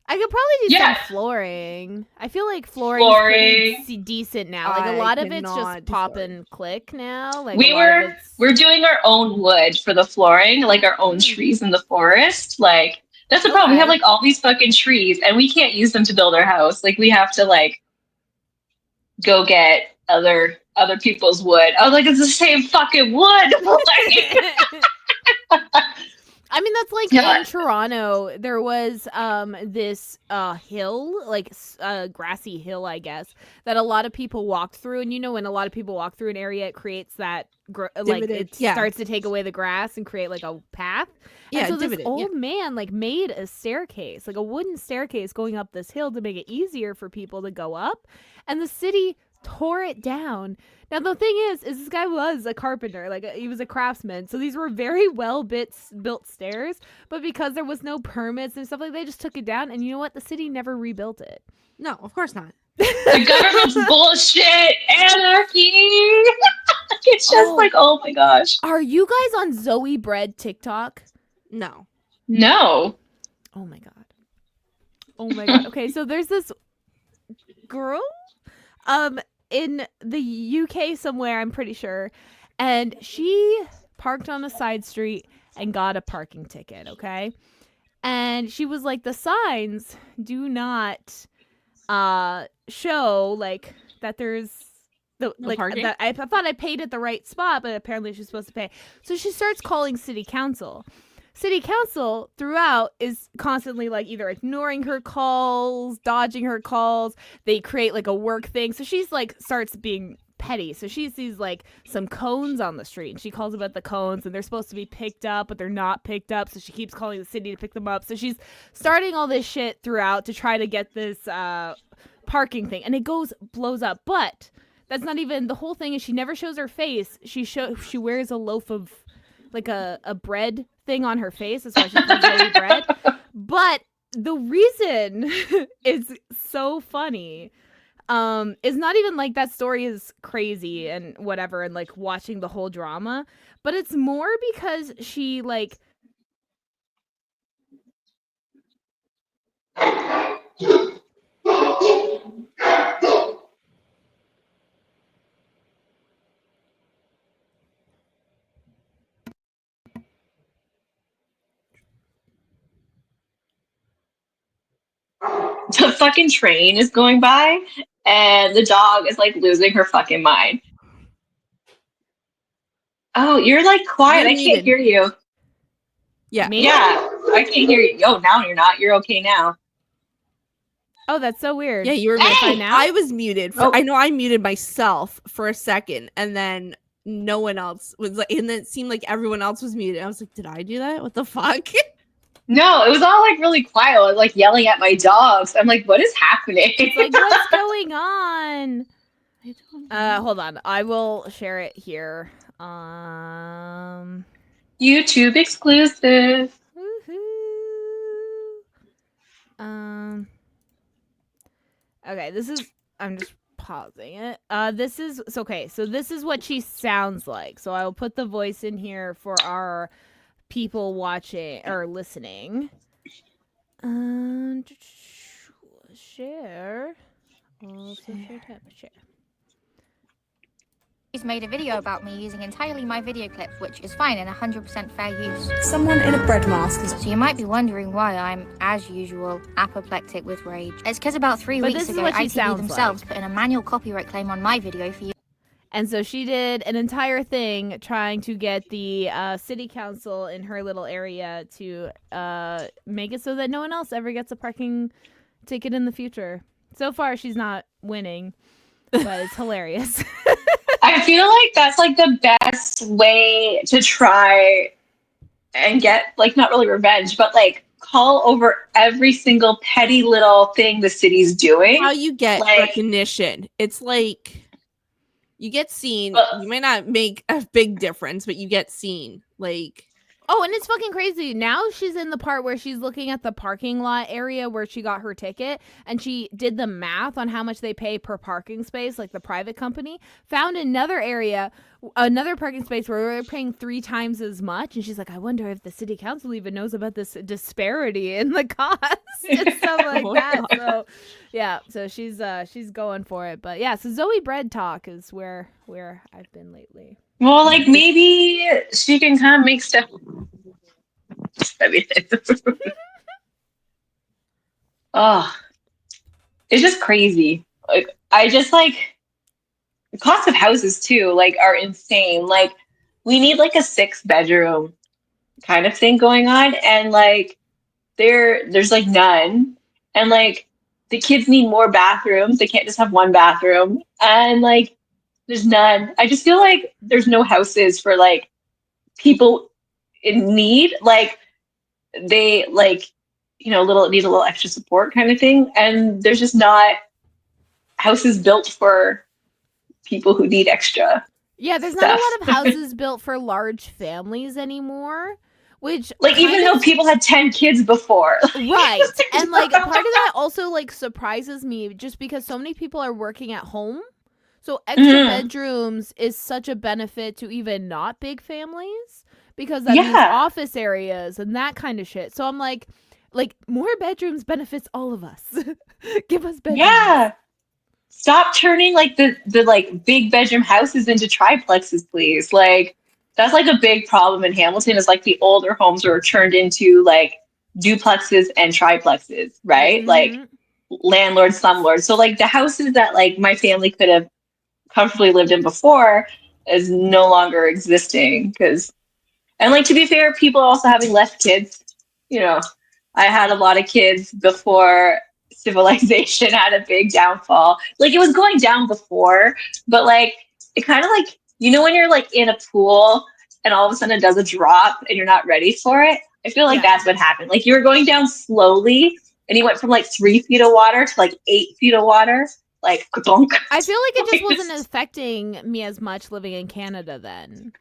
S1: I could probably do
S3: Yeah.
S1: some flooring. I feel like flooring's
S3: Flooring.
S1: pretty decent now. Like a
S2: I
S1: lot of it's
S2: cannot
S1: just
S2: do
S1: pop
S2: flooring.
S1: and click now. Like
S3: we're doing our own wood for the flooring, like our own trees in the forest. Like that's the problem. We have
S1: Okay.
S3: like all these fucking trees and we can't use them to build our house. Like we have to like go get other people's wood. I was like, it's the same fucking wood. Like,
S1: I mean, that's like
S3: Yeah.
S1: in Toronto, there was this hill, like a grassy hill, I guess, that a lot of people walked through. And when a lot of people walk through an area, it creates that like it starts to take away the grass and create like a path. And so this old man like made a staircase, like a wooden staircase going up this hill to make it easier for people to go up. And the city tore it down. Now the thing is this guy was a carpenter, like he was a craftsman, so these were very well built stairs, but because there was no permits and stuff, like they just took it down. And you know what, the city never rebuilt it.
S2: No, of course not.
S3: The government's bullshit, anarchy. It's just like, oh my gosh.
S1: Are you guys on Zoe Bread TikTok?
S2: No.
S1: Oh my god. Okay, so there's this girl in the UK somewhere, I'm pretty sure, and she parked on a side street and got a parking ticket, okay? And she was like, the signs do not show like that there's that I thought I paid at the right spot, but apparently she's supposed to pay. So she starts calling city council. City council throughout is constantly like either ignoring her calls, dodging her calls. They create like a work thing. So she's like starts being petty. So she sees like some cones on the street and she calls about the cones, and they're supposed to be picked up, but they're not picked up. So she keeps calling the city to pick them up. So she's starting all this shit throughout to try to get this parking thing, and it blows up. But that's not even the whole thing. Is she never shows her face. She wears a loaf of like a bread thing on her face. That's why she's called Zoe Bread. But the reason it's so funny is not even like that story is crazy and whatever and like watching the whole drama, but it's more because she like
S3: the fucking train is going by and the dog is like losing her fucking mind. Oh, you're like quiet. I can't hear you.
S2: Yeah.
S1: Me?
S3: Yeah, I can't hear you. Oh, now you're not. You're okay now.
S1: Oh, that's so weird.
S2: Yeah, you were
S3: Hey!
S2: now. I was muted. I know I muted myself for a second, and then no one else was like, and then it seemed like everyone else was muted. I was like, did I do that? What the fuck?
S3: No, it was all like really quiet. I was like yelling at my dogs. I'm like, what is happening?
S1: It's like, what's going on? I don't know. Hold on. I will share it here.
S3: YouTube exclusive.
S1: Woohoo. Okay, I'm just pausing it. This is okay. So this is what she sounds like. So I will put the voice in here for our people watching or listening. Share. Share.
S4: He's made a video about me using entirely my video clip, which is fine and 100% fair use.
S5: Someone in a bread mask.
S4: So you might be wondering why I'm, as usual, apoplectic with rage. It's because about 3 weeks ago, ITV themselves put in a manual copyright claim on my video for you.
S1: And so she did an entire thing trying to get the city council in her little area to make it so that no one else ever gets a parking ticket in the future. So far, she's not winning, but it's hilarious.
S3: I feel like that's like the best way to try and get like not really revenge, but like call over every single petty little thing the city's doing.
S2: How you get
S3: like,
S2: recognition. It's like you get seen. You may not make a big difference, but you get seen. Like,
S1: oh, and it's fucking crazy. Now she's in the part where she's looking at the parking lot area where she got her ticket, and she did the math on how much they pay per parking space, like the private company, found another area, another parking space where they're paying 3 times as much. And she's like, I wonder if the city council even knows about this disparity in the cost and stuff like that. So yeah, so she's going for it. But yeah, so Zoe Bread talk is where I've been lately.
S3: Well, like maybe she can kind of make stuff. Oh, it's just crazy. Like I just like the cost of houses too. Like are insane. Like we need like a 6-bedroom kind of thing going on, and like there's like none, and like the kids need more bathrooms. They can't just have one bathroom, and like there's none. I just feel like there's no houses for like people in need, like they like little need a little extra support kind of thing, and there's just not houses built for people who need extra.
S1: Yeah, there's
S3: stuff.
S1: not a lot of houses built for large families anymore, which
S3: like even though people had 10 kids before.
S1: Right. And like part of that also like surprises me just because so many people are working at home. So extra bedrooms is such a benefit to even not big families because that means office areas and that kind of shit. So I'm like more bedrooms benefits all of us. Give us bedrooms.
S3: Yeah. Stop turning like the like big bedroom houses into triplexes, please. Like that's like a big problem in Hamilton is like the older homes are turned into like duplexes and triplexes, right? Like landlord, slumlord. So like the houses that like my family could have comfortably lived in before is no longer existing because, and like to be fair, people also having less kids. I had a lot of kids before civilization had a big downfall. Like it was going down before, but like it kind of like when you're like in a pool and all of a sudden it does a drop and you're not ready for it. I feel like that's what happened. Like you were going down slowly and you went from like 3 feet of water to like 8 feet of water. Like ka-donk.
S1: I feel like it just wasn't affecting me as much living in Canada then.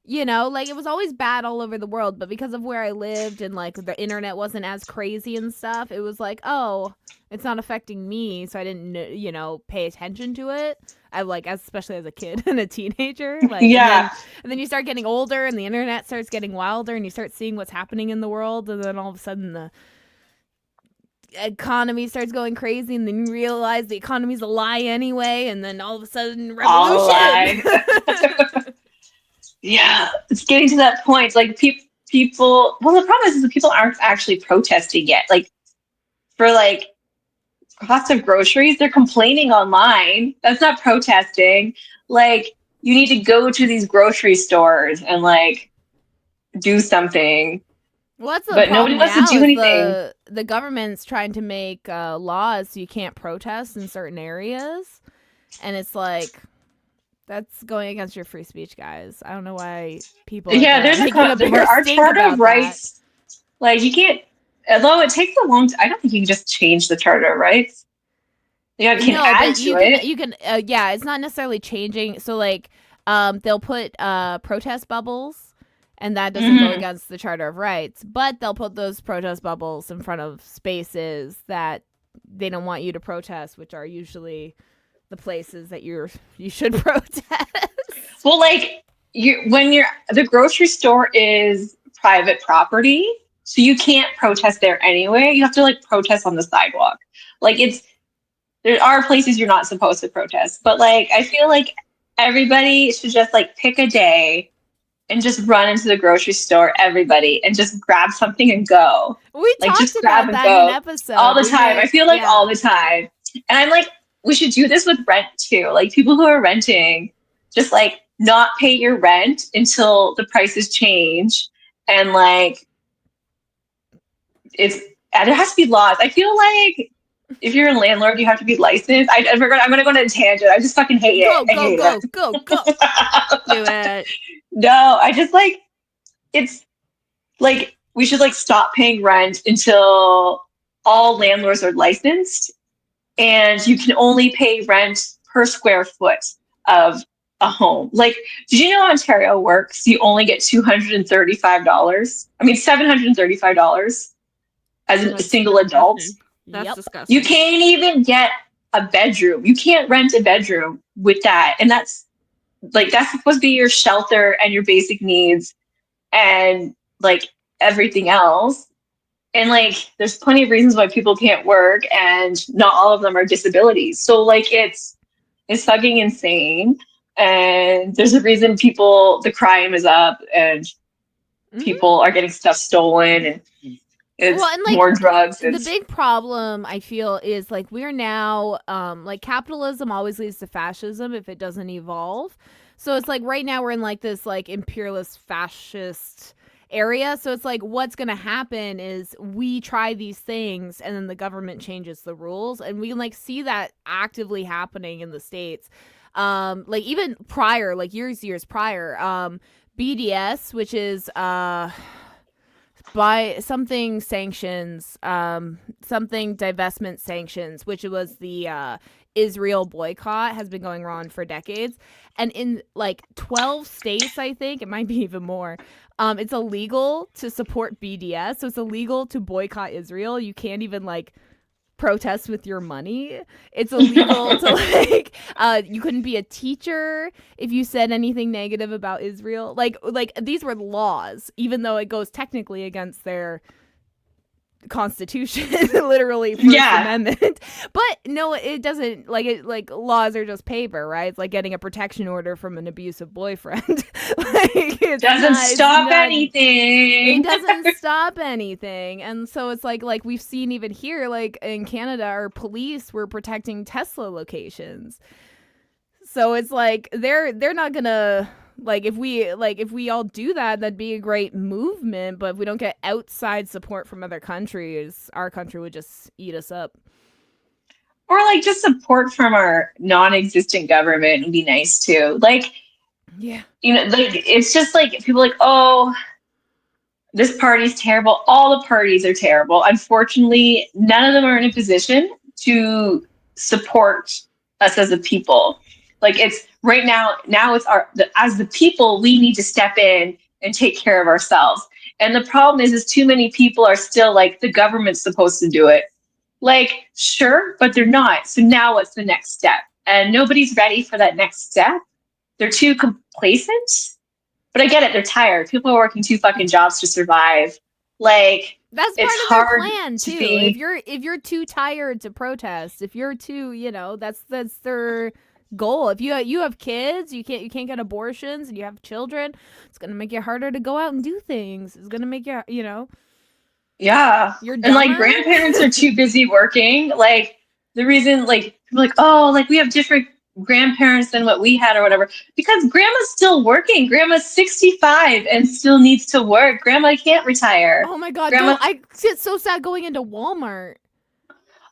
S1: Like it was always bad all over the world, but because of where I lived and like the internet wasn't as crazy and stuff, it was like, oh, it's not affecting me, so I didn't, pay attention to it. I like, especially as a kid and a teenager, like, and then you start getting older, and the internet starts getting wilder, and you start seeing what's happening in the world, and then all of a sudden the economy starts going crazy, and then you realize the economy's a lie anyway, and then all of a sudden revolution.
S3: Yeah, it's getting to that point. Like people. Well, the problem is that people aren't actually protesting yet. Like for like cost of groceries, they're complaining online. That's not protesting. Like you need to go to these grocery stores and like do something.
S1: Well, that's the
S3: but
S1: problem
S3: nobody wants to do anything.
S1: The government's trying to make laws so you can't protest in certain areas, and it's like. That's going against your free speech, guys. I don't know why people.
S3: There's our Charter of Rights. Like you can't. Although it takes a long time, I don't think you can just change the Charter of Rights. You can add to it.
S1: You can. It's not necessarily changing. So like, they'll put protest bubbles, and that doesn't go against the Charter of Rights. But they'll put those protest bubbles in front of spaces that they don't want you to protest, which are usually the places that you should protest.
S3: Well, like the grocery store is private property, so you can't protest there anyway. You have to like protest on the sidewalk. Like there are places you're not supposed to protest, but like I feel like everybody should just like pick a day and just run into the grocery store, everybody, and just grab something and go.
S1: We
S3: like
S1: talked
S3: just
S1: about
S3: grab
S1: that
S3: and go
S1: in an episode
S3: all the time. I feel like all the time, and I'm like. We should do this with rent too. Like people who are renting, just like not pay your rent until the prices change. And like, there has to be laws. I feel like if you're a landlord, you have to be licensed. I'm going to go on a tangent. I just fucking hate it.
S1: Go.
S2: Do it.
S3: No, I just like, it's like, we should like stop paying rent until all landlords are licensed. And you can only pay rent per square foot of a home. Like, did you know Ontario works? You only get $235. I mean, $735 as a single adult.
S2: That's disgusting.
S3: You can't even get a bedroom. You can't rent a bedroom with that. And that's supposed to be your shelter and your basic needs and like everything else. And like, there's plenty of reasons why people can't work, and not all of them are disabilities. So like, it's fucking insane. And there's a reason the crime is up, and people are getting stuff stolen, and it's more drugs.
S1: The big problem I feel is like we're now like capitalism always leads to fascism if it doesn't evolve. So it's like right now we're in like this like imperialist fascist area. So it's like what's going to happen is we try these things and then the government changes the rules, and we can like see that actively happening in the States. Like even prior, like years prior, BDS, which is by something sanctions, something divestment sanctions, which was the Israel boycott, has been going on for decades. And in like 12 states, I think, it might be even more, it's illegal to support BDS. So it's illegal to boycott Israel. You can't even like protest with your money. It's illegal to like you couldn't be a teacher if you said anything negative about Israel. Like these were laws, even though it goes technically against their constitution, literally First Amendment. But no, it doesn't. Like it, like laws are just paper, right? It's like getting a protection order from an abusive boyfriend. Like it
S3: doesn't stop anything.
S1: It doesn't stop anything. And so it's like we've seen even here, like in Canada, our police were protecting Tesla locations. So it's like they're not gonna like if we all do that, that'd be a great movement. But if we don't get outside support from other countries, our country would just eat us up.
S3: Or like just support from our non-existent government would be nice too. Like,
S1: yeah,
S3: you know, like it's just like people are like, oh, this party's terrible. All the parties are terrible. Unfortunately, none of them are in a position to support us as a people. Like it's right now it's as the people, we need to step in and take care of ourselves. And the problem is too many people are still like, the government's supposed to do it. Like, sure, but they're not. So now what's the next step? And nobody's ready for that next step. They're too complacent. But I get it. They're tired. People are working 2 fucking jobs to survive. Like,
S1: that's part
S3: it's
S1: of their
S3: hard
S1: plan too. If you're too tired to protest, if you're too, you know, that's their goal. If you have kids, you can't get abortions, and you have children, it's gonna make it harder to go out and do things. It's gonna make you, you know.
S3: Yeah.
S1: You're
S3: and like grandparents are too busy working. Like the reason like people are like, oh, like we have different grandparents than what we had or whatever, because grandma's still working. Grandma's 65 and still needs to work. Grandma can't retire.
S1: Oh my god, I get so sad going into Walmart.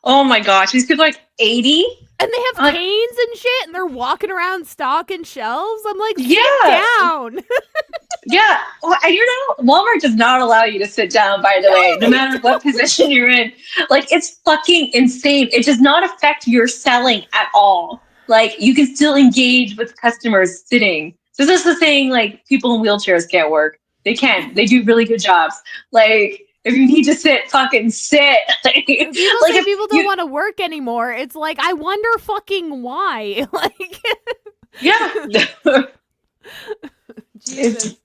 S3: Oh my gosh, these people are like 80
S1: and they have canes and shit, and they're walking around stocking shelves. I'm like, sit down.
S3: Yeah, and you know, Walmart does not allow you to sit down, by the way, no matter what position you're in. Like, it's fucking insane. It does not affect your selling at all. Like, you can still engage with customers sitting. This is the thing, like, people in wheelchairs can't work. They can. They do really good jobs. Like, if you need to sit, fucking sit.
S1: People say people don't want to work anymore. It's like, I wonder fucking why. Like,
S3: yeah.
S1: Jesus.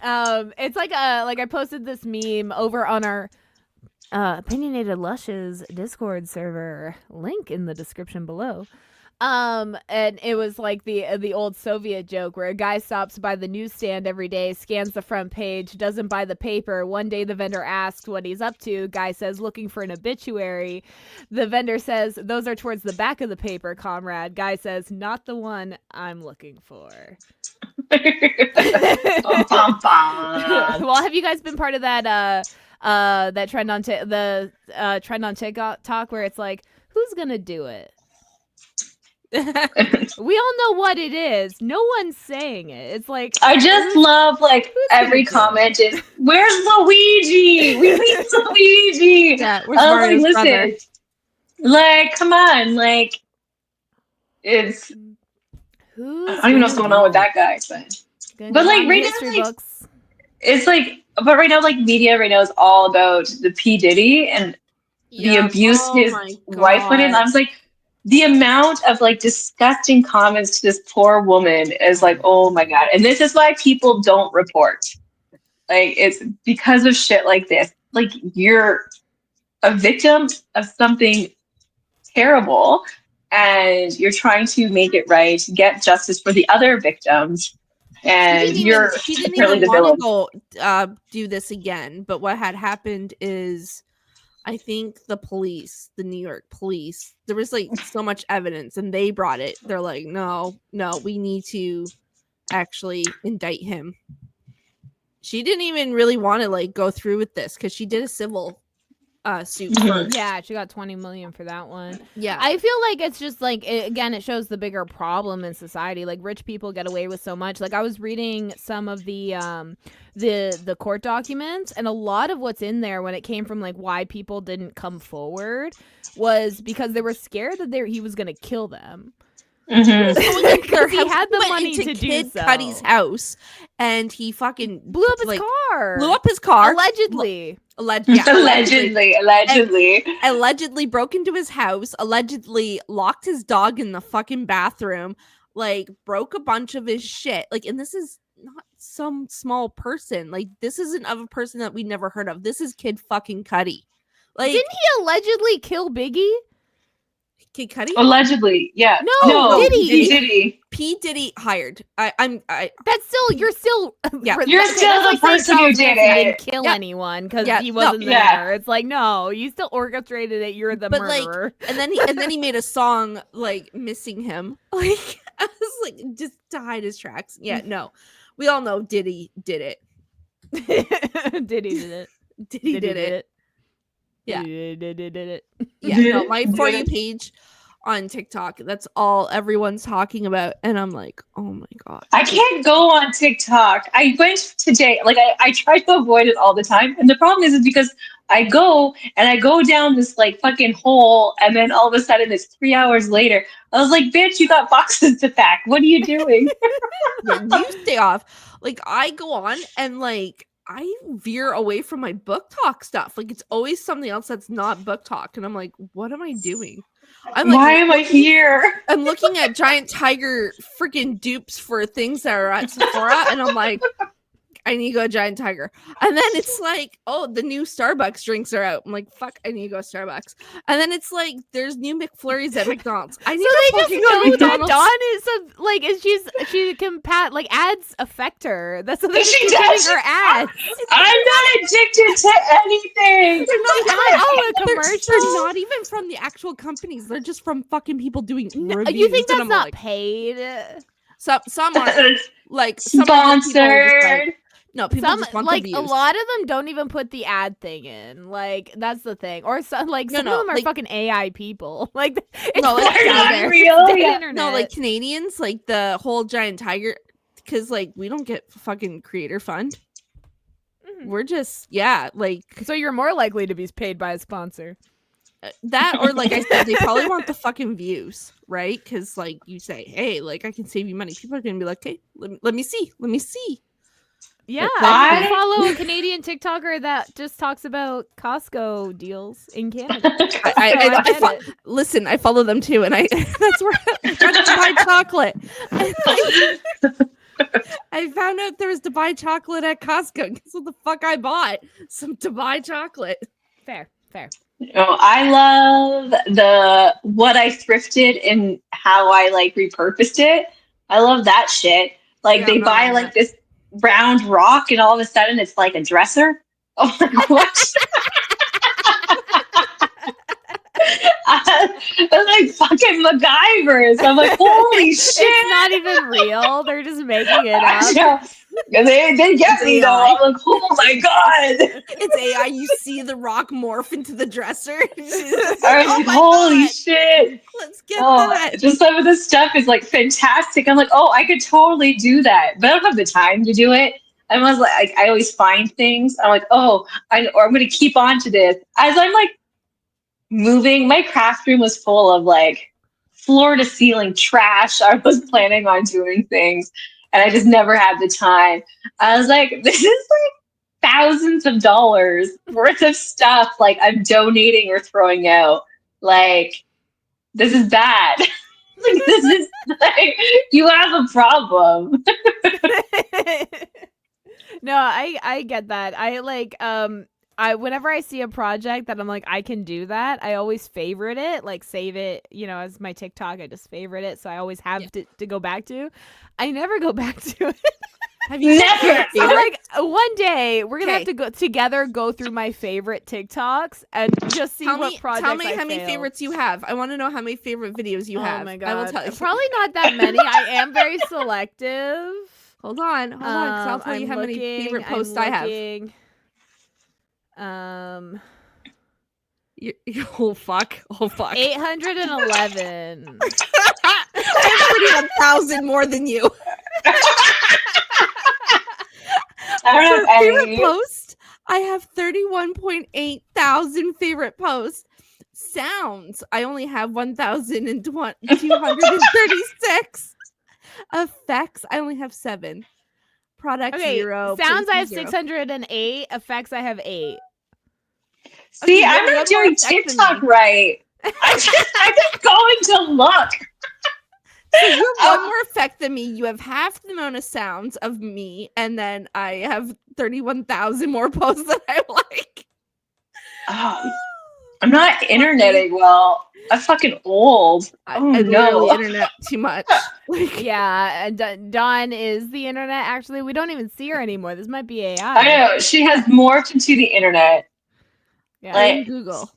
S1: It's like I posted this meme over on our Opinionated Lushes Discord server, link in the description below. And it was like the old Soviet joke where a guy stops by the newsstand every day, scans the front page, doesn't buy the paper. One day the vendor asks what he's up to. Guy says, looking for an obituary. The vendor says, those are towards the back of the paper, comrade. Guy says, not the one I'm looking for. Well, have you guys been part of that that trend on trend on TikTok where it's like, who's gonna do it? We all know what it is. No one's saying it. It's like,
S3: I just love like every comment is, where's Luigi? We need Luigi.
S2: Yeah, where's Mario's
S3: like,
S2: brother?
S3: listen, like, come on, like, it's. I don't even know what's going on with that guy, but like right now, like, it's like, but right now, like, media right now is all about the P. Diddy and the abuse his wife went in. I was like, the amount of like disgusting comments to this poor woman is like, oh my god. And this is why people don't report. Like, it's because of shit like this. Like, you're a victim of something terrible, and you're trying to make it right, get justice for the other victims. And
S2: she didn't even want to go do this again. But what had happened is, I think the New York police, there was like so much evidence, and they brought it. They're like, no, we need to actually indict him. she didn't even really want to like go through with this because she did a civil suit first.
S1: Yeah, she got 20 million for that one.
S2: Yeah,
S1: I feel like it's just like again, it shows the bigger problem in society. Like rich people get away with so much. Like I was reading some of the court documents, and a lot of what's in there when it came from like why people didn't come forward was because they were scared that he was gonna kill them.
S2: Because
S1: he had the money to do so.
S2: Cudi's house, and he fucking
S1: blew up his car. Allegedly.
S2: Allegedly broke into his house, allegedly locked his dog in the fucking bathroom, like broke a bunch of his shit. Like, and this is not some small person. Like, this isn't of a person that we never heard of. This is Kid fucking Cudi. Like,
S1: didn't he allegedly kill Biggie?
S2: Kid Cudi?
S3: Allegedly, yeah.
S1: No,
S3: Diddy.
S2: P. Diddy hired. That's
S1: still you're still
S3: you're still the person who did it.
S1: He didn't kill anyone because he wasn't there. It's like no, you still orchestrated it. You're the murderer.
S2: Like, and then he made a song like missing him. Like I was like just to hide his tracks. Yeah, no, we all know Diddy did it.
S1: Diddy did it.
S2: Diddy did it. Yeah.
S1: It.
S2: Yeah, no, my For You page on TikTok, that's all everyone's talking about. And I'm like, oh my God.
S3: I can't go on TikTok. I went today, like I try to avoid it all the time. And the problem is because I go down this like fucking hole, and then all of a sudden it's 3 hours later. I was like, bitch, you got boxes to pack. What are you doing?
S2: You stay off. Like I go on and like I veer away from my book talk stuff. Like it's always something else that's not book talk. And I'm like, what am I doing?
S3: Why am I here?
S2: I'm looking at Giant Tiger freaking dupes for things that are at Sephora. And I'm like, I need to go Giant Tiger. And then it's like, oh, the new Starbucks drinks are out. I'm like, fuck, I need to go Starbucks. And then it's like, there's new McFlurries at McDonald's. I need to fucking go to McDonald's.
S1: Dawn is she can like ads affect her. That's what she's getting her ads.
S3: I'm not addicted to anything.
S2: They're not even from the actual companies. They're just from fucking people doing reviews.
S1: You think that's not paid?
S2: Some are like
S3: sponsored.
S2: No, people just want
S1: like
S2: the views.
S1: A lot of them don't even put the ad thing in. Like that's the thing. Or some of them are like, fucking AI people. Like it's
S3: not real.
S1: Yeah.
S2: No, like Canadians, like the whole Giant Tiger, because like we don't get fucking creator fund. Mm-hmm. We're just like.
S1: So you're more likely to be paid by a sponsor.
S2: That or like I said, they probably want the fucking views, right? Because like you say, hey, like I can save you money. People are gonna be like, hey, let me see.
S1: Yeah, I follow a Canadian TikToker that just talks about Costco deals in Canada.
S2: Listen, I follow them too, and that's where I got Dubai chocolate. I found out there was Dubai chocolate at Costco. Guess what the fuck I bought? Some Dubai chocolate.
S1: Fair.
S3: Oh, I love what I thrifted and how I like repurposed it. I love that shit. Like they buy like this round rock, and all of a sudden it's like a dresser. Oh my gosh. They're like fucking MacGyvers. I'm like, holy shit.
S1: It's not even real. They're just making it up.
S3: Yeah. And they get me though. I'm like, oh my God.
S2: It's AI. You see the rock morph into the dresser.
S3: I was like, holy shit.
S2: Let's get that.
S3: Just some of this stuff is like fantastic. I'm like, oh, I could totally do that. But I don't have the time to do it. I was like, I always find things. I'm like, I'm going to keep on to this. As I'm like moving, my craft room was full of like floor to ceiling trash. I was planning on doing things. And I just never had the time. I was like, this is like thousands of dollars worth of stuff like I'm donating or throwing out. Like, this is bad. Like, this is like, you have a problem.
S1: No, I get that. I like, whenever I see a project that I'm like, I can do that, I always favorite it, like save it, as my TikTok. I just favorite it. So I always have to go back to. I never go back to it.
S2: Have you never?
S1: Like one day we're gonna have to go through my favorite TikToks and just see what projects.
S2: Tell me how many favorites you have. I want to know how many favorite videos you have.
S1: Oh my God.
S2: I will tell you.
S1: Probably not that many. I am very selective.
S2: Hold on, because I'll tell you how many favorite posts I have. Oh fuck!
S1: 811.
S2: I have 31,000 more than you.
S3: I don't have
S2: favorite
S3: any.
S2: post. I have 31.8 thousand favorite posts. Sounds. I only have 1,236. Effects. I only have 7. Product 0.
S1: Sounds. I have
S2: 0.
S1: 608. Effects. I have 8.
S3: See, I'm not doing TikTok right. I'm just going to look.
S2: So you're one more effect than me. You have half the amount of sounds of me, and then I have 31,000 more posts that I like.
S3: I'm not interneting well. I'm fucking old.
S2: I literally internet too much.
S1: Yeah, Dawn is the internet. Actually, we don't even see her anymore. This might be AI.
S3: I know. She has morphed into the internet.
S1: Yeah.
S3: Like
S2: Google.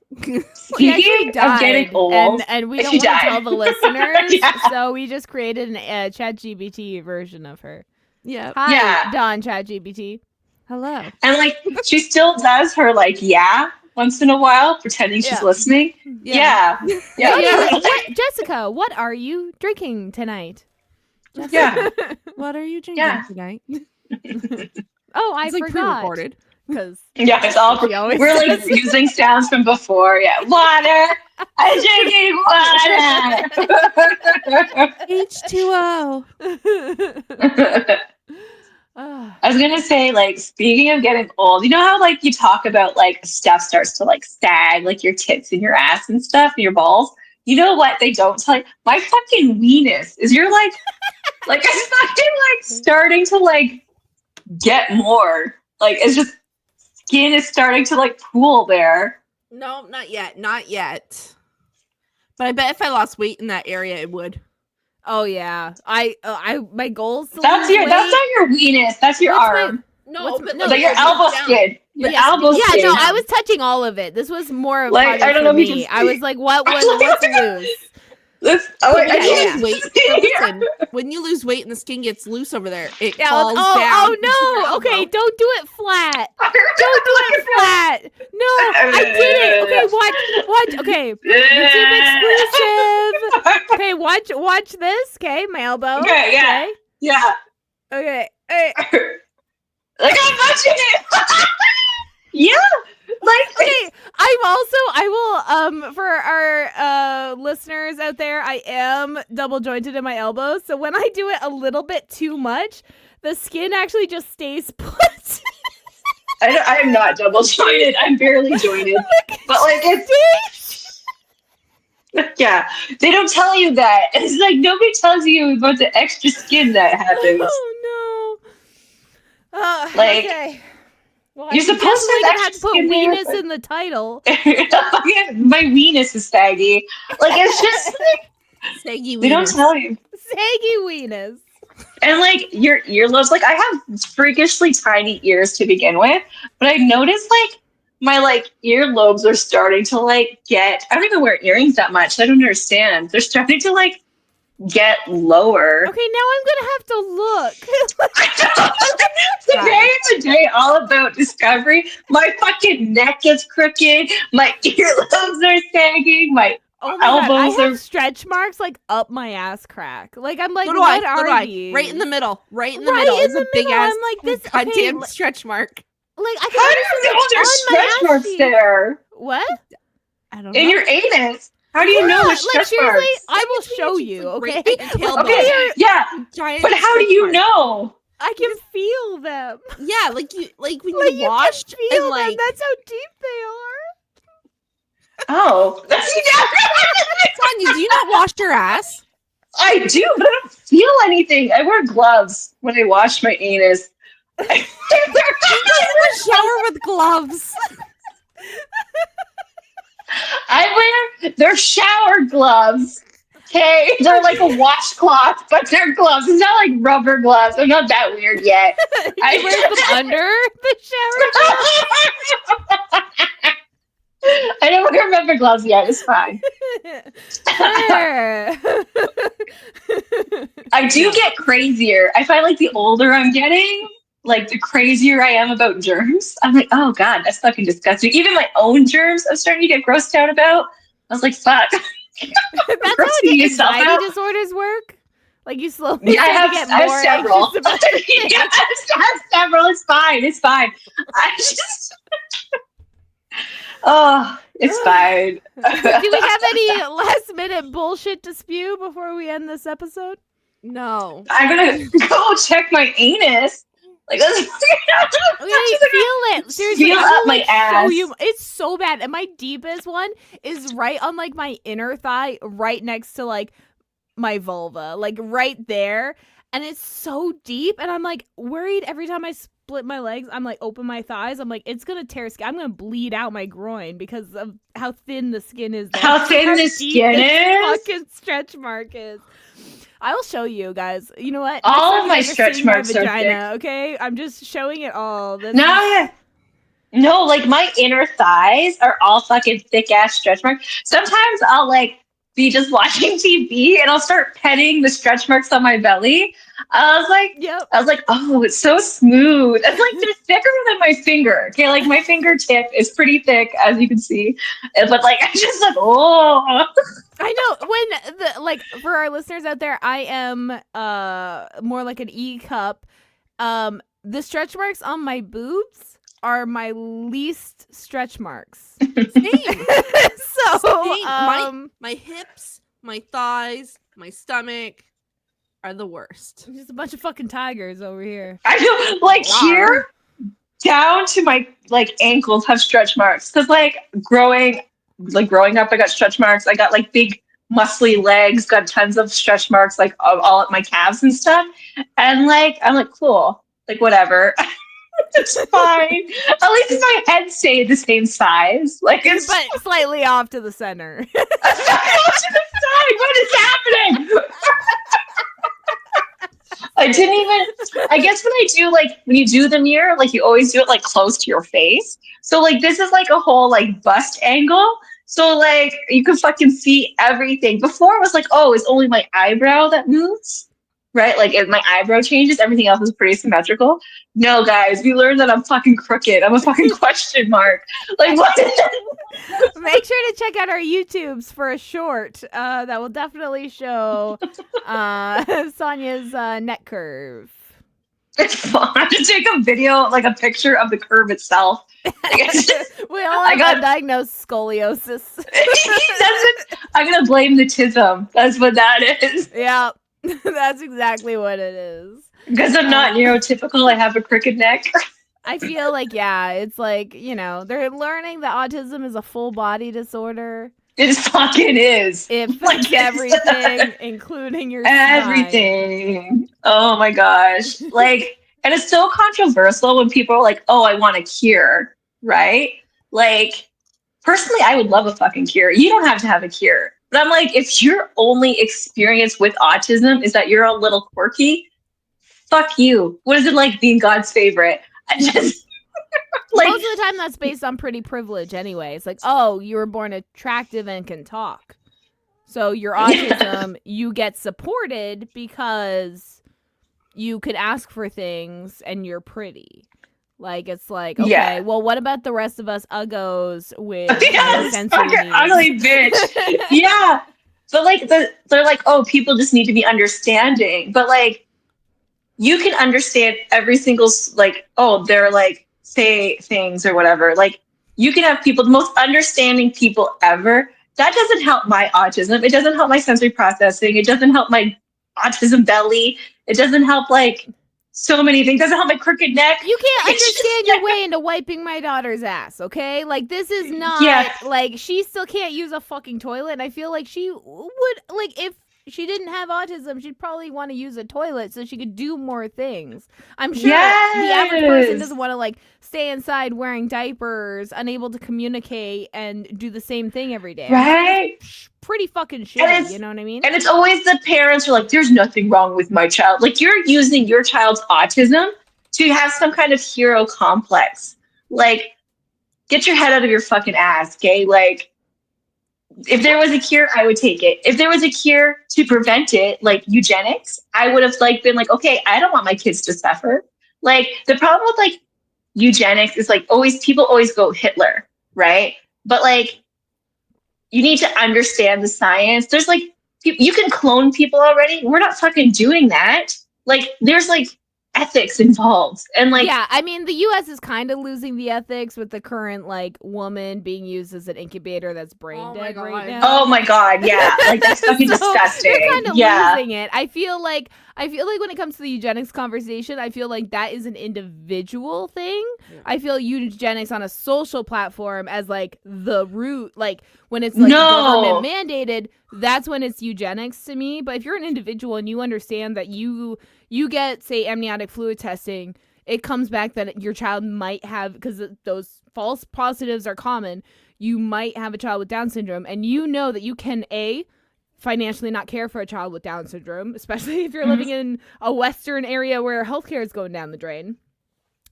S3: Speaking of getting old,
S1: and we don't want to tell the listeners, so we just created a ChatGPT version of her.
S2: Yeah.
S1: Hi, Dawn ChatGPT. Hello.
S3: And like she still does her once in a while, pretending she's listening. Yeah.
S1: Jessica, what are you drinking tonight?
S2: Jessica, what are you drinking tonight?
S1: Oh, I
S2: it's
S1: forgot.
S2: Pre-recorded.
S1: Because
S3: it's all we're like using sounds from before. Yeah, water. I'm drinking water.
S2: H2O.
S3: I was gonna say, speaking of getting old, you know how you talk about stuff starts to sag, your tits and your ass and stuff and your balls. You know what they don't tell you? My fucking weenus is you're it's fucking starting to get more. It's just skin is starting to pool there.
S2: No, not yet. But I bet if I lost weight in that area, it would.
S1: Oh yeah, my goals.
S3: That's not your weenus. That's your arm.
S2: No, but
S3: your elbow skin. Your elbow skin.
S1: Yeah, no, I was touching all of it. This was more of
S3: I don't know if you can see.
S1: I was like, what's loose?
S2: Listen, when you lose weight and the skin gets loose over there, it falls down.
S1: Oh no! Okay, don't do it flat. Don't do it flat. No, I did it. Okay, watch. Okay, YouTube exclusive. Okay, watch this. Okay, my elbow.
S3: Okay, yeah.
S1: Okay. Hey.
S3: I'm touching it. Yeah.
S1: Okay, I will for our listeners out there, I am double jointed in my elbows, so when I do it a little bit too much, the skin actually just stays put.
S3: I am not double jointed. I'm barely jointed. But it's yeah, they don't tell you that. It's nobody tells you about the extra skin that happens.
S1: Oh no.
S3: Okay.
S1: Well,
S3: you're supposed to
S1: have to put weenus in the title.
S3: My weenus is saggy. It's just
S2: saggy weenus.
S3: They don't tell you.
S1: Saggy weenus.
S3: And your earlobes, I have freakishly tiny ears to begin with, but I noticed my earlobes are starting to get. I don't even wear earrings that much. So I don't understand. They're starting to get lower.
S1: Okay, now I'm gonna have to look.
S3: Today is a day all about discovery. My fucking neck is crooked. My earlobes are sagging. My elbows
S1: I have stretch marks up my ass crack. I'm what are these?
S2: Right in the middle. Right in the middle is a big ass.
S1: I'm this
S2: goddamn stretch mark.
S3: I can there's stretch marks there.
S1: What?
S2: I don't know.
S3: In your anus. How do you know there's stretch marks?
S1: I will show you. Okay.
S3: Okay. Yeah. But how do you know?
S1: I can feel them.
S2: Yeah, when you wash
S1: can feel them. That's how deep they are.
S3: Oh,
S2: Sonia, do you not wash your ass?
S3: I do, but I don't feel anything. I wear gloves when I wash my anus.
S2: I shower with gloves.
S3: They're shower gloves. Okay, they're like a washcloth, but they're gloves. It's not rubber gloves. I'm not that weird yet.
S1: I wear them under the shower.
S3: I don't wear rubber gloves yet. It's fine.
S1: Sure.
S3: I do get crazier. I find like the older I'm getting, like the crazier I am about germs. I'm like, oh God, that's fucking disgusting. Even my own germs, I'm starting to get grossed out about. I was like, fuck.
S1: That's how anxiety disorders work. Like you slowly start to get more
S3: several.
S1: anxious about
S3: Yeah, I have several. It's fine. It's fine. I just. Oh, it's fine.
S1: Do we have any last minute bullshit to spew before we end this episode?
S2: No.
S3: I'm gonna go check my anus. Like, feel
S1: it. Seriously,
S3: feel up my ass.
S1: It's so bad. And my deepest one is right on like my inner thigh, right next to like my vulva, like right there. And it's so deep. And I'm like worried every time I split my legs. I'm like open my thighs. I'm like, it's gonna tear skin. I'm gonna bleed out my groin because of how thin the skin is. There.
S3: How thin the skin is?
S1: Fucking stretch mark is. I'll show you guys. You know what?
S3: All of my stretch marks are thick.
S1: Okay, I'm just showing it all.
S3: No, like my inner thighs are all fucking thick ass stretch marks. Sometimes I'll like be just watching TV and I'll start petting the stretch marks on my belly. I was like, oh, it's so smooth. It's like they're thicker than my finger. Okay, like my fingertip is pretty thick, as you can see. But like I just like, oh.
S1: I know when for our listeners out there, I am more like an E cup. The stretch marks on my boobs are my least stretch marks.
S2: Same.
S1: So
S2: my hips, my thighs, my stomach are the worst.
S1: Just a bunch of fucking tigers over here.
S3: I know, like here down to my like ankles have stretch marks because like growing up, I got stretch marks. I got like big muscly legs, got tons of stretch marks like all at my calves and stuff. And like I'm like, cool, like whatever. It's fine. At least my head stayed the same size. Like it's
S1: but slightly off to the center.
S3: Off to the side. What is happening? I guess when you do the mirror, like you always do it like close to your face. So like this is like a whole like bust angle. So like you can fucking see everything. Before it was like, oh, it's only my eyebrow that moves. Right? Like if my eyebrow changes, everything else is pretty symmetrical. No, guys, we learned that I'm fucking crooked. I'm a fucking question mark. Like what?
S1: Make sure to check out our YouTubes for a short that will definitely show Sonia's neck curve.
S3: It's fun. I just take a video, like a picture of the curve itself.
S1: We all have undiagnosed scoliosis.
S3: I'm gonna blame the tism. That's what that is.
S1: Yeah. That's exactly what it is.
S3: Because I'm not neurotypical, I have a crooked neck.
S1: I feel like, it's like, they're learning that autism is a full body disorder.
S3: It fucking is.
S1: It affects everything, including your
S3: everything. Spine. Oh my gosh. Like, and it's so controversial when people are like, oh, I want a cure, right? Like, personally, I would love a fucking cure. You don't have to have a cure. But I'm like, if your only experience with autism is that you're a little quirky, fuck you. What is it like being God's favorite? I just
S1: like most of the time that's based on pretty privilege anyway. It's like, oh, you were born attractive and can talk. So your autism, you get supported because you could ask for things and you're pretty. Like, it's like, okay, well, what about the rest of us uggos with sensory needs?
S3: Ugly bitch. Yeah. But, like, they're like, oh, people just need to be understanding. But, like, you can understand every single, like, oh, they're, like, say things or whatever. Like, you can have people, the most understanding people ever. That doesn't help my autism. It doesn't help my sensory processing. It doesn't help my autism belly. It doesn't help, like, so many things. Doesn't help my crooked neck.
S1: You can't understand your way into wiping my daughter's ass, okay? Like, this is not, like, she still can't use a fucking toilet, and I feel like she would, like, if she didn't have autism, she'd probably want to use a toilet so she could do more things. I'm sure the average person doesn't want to, like, stay inside wearing diapers, unable to communicate, and do the same thing every day.
S3: Right?
S1: Pretty fucking shitty, you know what I mean?
S3: And it's always the parents who are like, there's nothing wrong with my child. Like, you're using your child's autism to have some kind of hero complex. Like, get your head out of your fucking ass, okay? Like, if there was a cure, I would take it. If there was a cure to prevent it, like eugenics, I would have like been like, okay, I don't want my kids to suffer. Like, the problem with like eugenics is like people always go Hitler, right? But like, you need to understand the science. There's like, you can clone people already. We're not fucking doing that. Like, there's like ethics involved. And like,
S1: yeah, I mean, the US is kind of losing the ethics with the current like woman being used as an incubator that's brain dead right now.
S3: Oh my God. Yeah. Like, that's fucking disgusting.
S1: They're kind of
S3: yeah.
S1: losing it. I feel like when it comes to the eugenics conversation, I feel like that is an individual thing. Yeah. I feel eugenics on a social platform as like the root, like when it's like government mandated, that's when it's eugenics to me. But if you're an individual and you understand that you get, say, amniotic fluid testing, it comes back that your child might have, because those false positives are common, you might have a child with Down syndrome, and you know that you can, financially not care for a child with Down syndrome, especially if you're living in a Western area where healthcare is going down the drain.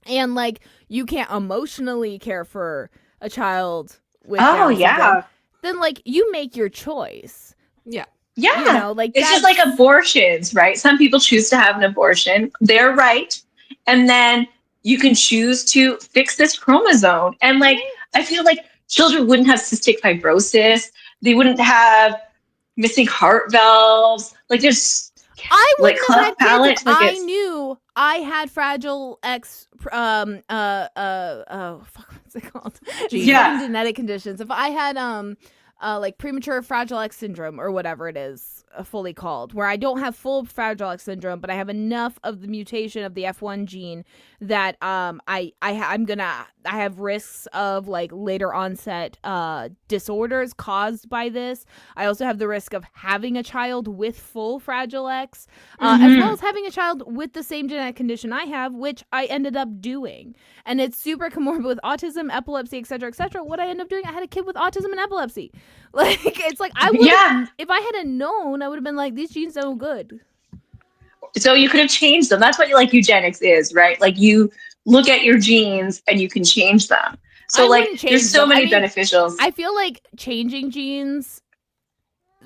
S1: And, like, you can't emotionally care for a child with Down syndrome. Then, like, you make your choice.
S2: Yeah.
S3: Yeah.
S1: You know, like,
S3: it's just like abortions, right? Some people choose to have an abortion. They're right. And then you can choose to fix this chromosome. And like, I feel like children wouldn't have cystic fibrosis. They wouldn't have missing heart valves. Like, there's
S1: I wouldn't
S3: like
S1: have had kids.
S3: like
S1: I knew I had Fragile X fuck, what's it called?
S3: Yeah.
S1: Genetic conditions. If I had like premature Fragile X syndrome or whatever it is fully called, where I don't have full Fragile X syndrome, but I have enough of the mutation of the F1 gene that I have risks of like later onset disorders caused by this. I also have the risk of having a child with full Fragile X, as well as having a child with the same genetic condition I have, which I ended up doing. And it's super comorbid with autism, epilepsy, etc., etc. What I ended up doing, I had a kid with autism and epilepsy. Like, it's like, I would if I had known, I would have been like, these genes are good.
S3: So you could have changed them. That's what like eugenics is, right? Like, you look at your genes and you can change them. So like, there's so many beneficials.
S1: I feel like changing genes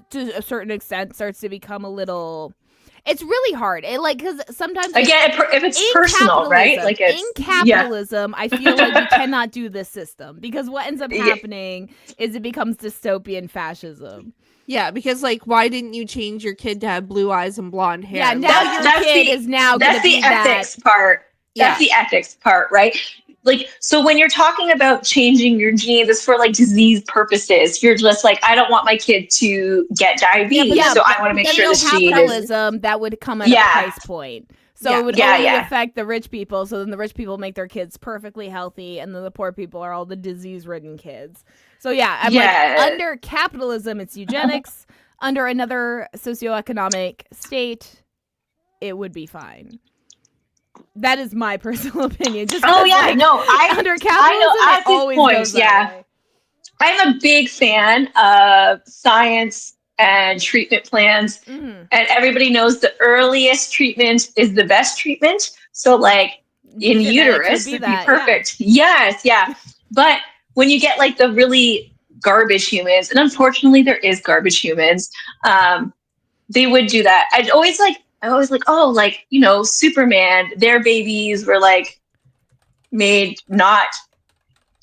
S1: to a certain extent starts to become a little... It's really hard. Because sometimes
S3: again, if it's personal, right? Like, it's,
S1: in capitalism, I feel like we cannot do this system, because what ends up happening is it becomes dystopian fascism.
S2: Yeah, because like, why didn't you change your kid to have blue eyes and blonde hair?
S1: Yeah, now your kid is now going to be that.
S3: That's the ethics part. That's the ethics part, right? Like, so when you're talking about changing your genes, it's for like disease purposes. You're just like, I don't want my kid to get diabetes, so I want to make sure this gene is...
S1: that would come at a price point. So it would only affect the rich people. So then the rich people make their kids perfectly healthy, and then the poor people are all the disease-ridden kids. So I'm like, under capitalism, it's eugenics. Under another socioeconomic state, it would be fine. That is my personal opinion. Just under capitalism, it always goes that way.
S3: I'm a big fan of science and treatment plans, and everybody knows the earliest treatment is the best treatment. So like in uterus would be perfect. Yeah. Yes. But when you get like the really garbage humans, and unfortunately there is garbage humans, they would do that. I always like, oh, like, you know, Superman, their babies were like made not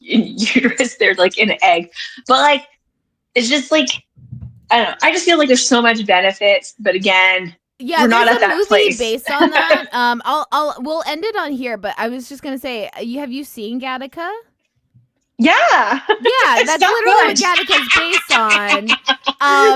S3: in uterus, they're like in an egg. But like, it's just like, I don't know. I just feel like there's so much benefits, but again, we're not at that place.
S1: Based on that. We'll end it on here, but I was just gonna say, have you seen Gattaca?
S3: Yeah,
S1: that's literally what Gattaca's based on.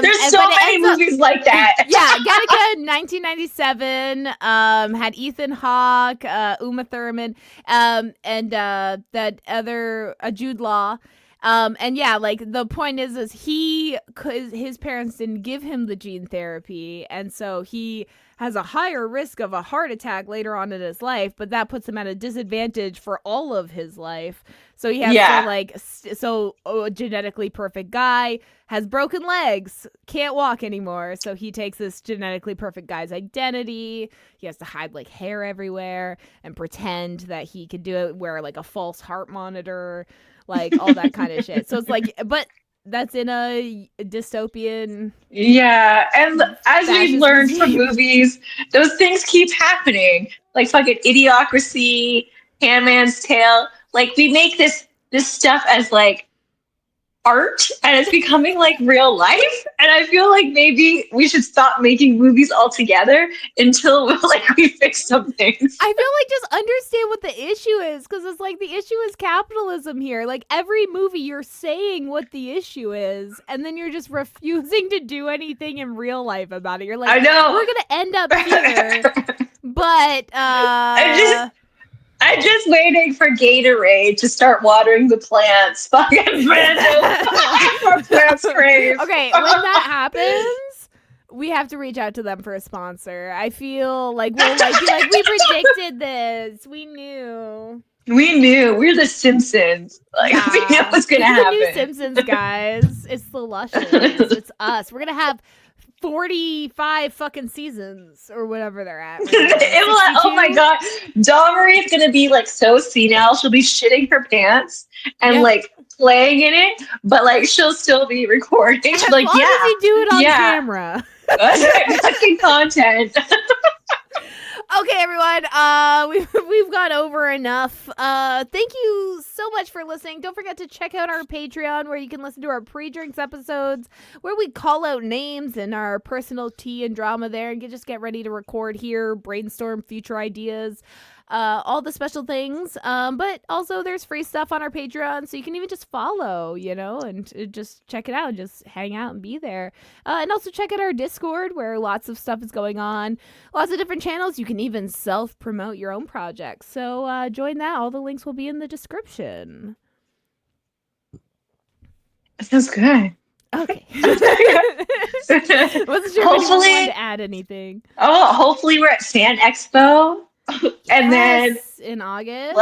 S3: There's so many movies like that.
S1: Gattaca 1997 had Ethan Hawke, Uma Thurman, and that other Jude Law. Like the point is his parents didn't give him the gene therapy, and so he has a higher risk of a heart attack later on in his life, but that puts him at a disadvantage for all of his life. So he has to like, a genetically perfect guy has broken legs, can't walk anymore. So he takes this genetically perfect guy's identity. He has to hide like hair everywhere and pretend that he can do it, wear like a false heart monitor, like all that kind of shit. So it's like, but that's in a dystopian.
S3: Yeah, and as we've learned from movies, those things keep happening. Like fucking Idiocracy, Handmaid's Tale. Like we make this stuff as like art, and it's becoming like real life. And I feel like maybe we should stop making movies altogether until we fix some things.
S1: I feel like just understand what the issue is, because it's like the issue is capitalism here. Like every movie you're saying what the issue is, and then you're just refusing to do anything in real life about it. You're like,
S3: I know
S1: we're gonna end up here, but
S3: I'm just waiting for Gatorade to start watering the plants. Fucking random plants crave.
S1: Okay, when that happens, we have to reach out to them for a sponsor. I feel like we'll like be like, we predicted this. We knew.
S3: We're the Simpsons. Like we knew it was gonna happen.
S1: The new Simpsons, guys. It's the Lushes. It's us. We're gonna have 45 fucking seasons or whatever they're at.
S3: Oh my god, Dahmery is gonna be like so senile. She'll be shitting her pants and like playing in it, but like she'll still be recording.
S1: As
S3: like,
S1: long as you do it on camera.
S3: Fucking content.
S1: Okay, everyone. We've gone over enough. Thank you so much for listening. Don't forget to check out our Patreon, where you can listen to our pre-drinks episodes, where we call out names and our personal tea and drama there, and just get ready to record here, brainstorm future ideas, all the special things. But also there's free stuff on our Patreon, so you can even just follow, and just check it out, and just hang out and be there. And also check out our Discord, where lots of stuff is going on, lots of different channels. You can even self-promote your own projects. So join that. All the links will be in the description.
S3: That sounds good.
S1: Okay. Wasn't sure if anyone wanted to add anything.
S3: Oh, hopefully we're at Fan Expo. And then
S1: in August,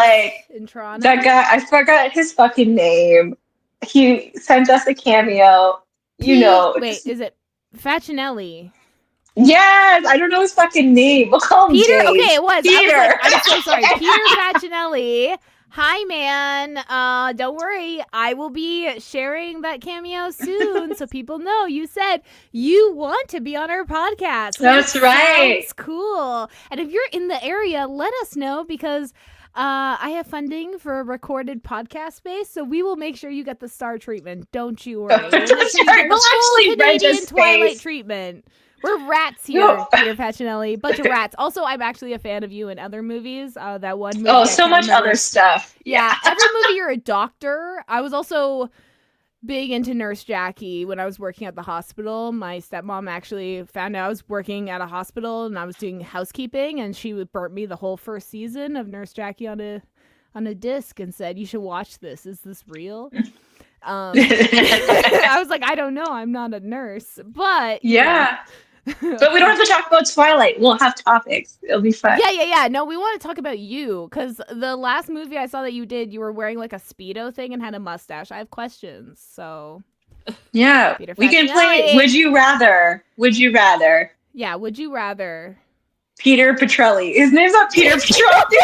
S1: in Toronto,
S3: that guy, I forgot his fucking name. He sent us a cameo.
S1: Wait, is it Facinelli?
S3: Yes, I don't know his fucking name. We'll call him
S1: Peter.
S3: Dave.
S1: Okay, it was
S3: Peter.
S1: I'm so sorry, Peter Facinelli. Hi, man. Don't worry. I will be sharing that cameo soon, so people know you said you want to be on our podcast.
S3: That's right.
S1: Sounds cool. And if you're in the area, let us know, because I have funding for a recorded podcast space, so we will make sure you get the star treatment. Don't you worry.
S3: That's right. We'll actually rent a space.
S1: Twilight treatment. We're rats here, Peter Facinelli. Bunch of rats. Also, I'm actually a fan of you in other movies. That one movie.
S3: Oh, so much other stuff.
S1: Yeah, every movie you're a doctor. I was also big into Nurse Jackie when I was working at the hospital. My stepmom actually found out I was working at a hospital and I was doing housekeeping, and she burnt me the whole first season of Nurse Jackie on a disc and said, "You should watch this. Is this real?" I was like, I don't know. I'm not a nurse, but
S3: yeah. But we don't have to talk about Twilight. We'll have topics. It'll be fun.
S1: Yeah. No, we want to talk about you, because the last movie I saw that you did, you were wearing like a Speedo thing and had a mustache. I have questions, so.
S3: Yeah, we can play Would You Rather. Would you rather?
S1: Yeah, would you rather?
S3: Peter Petrelli. His name's not Peter Petrelli.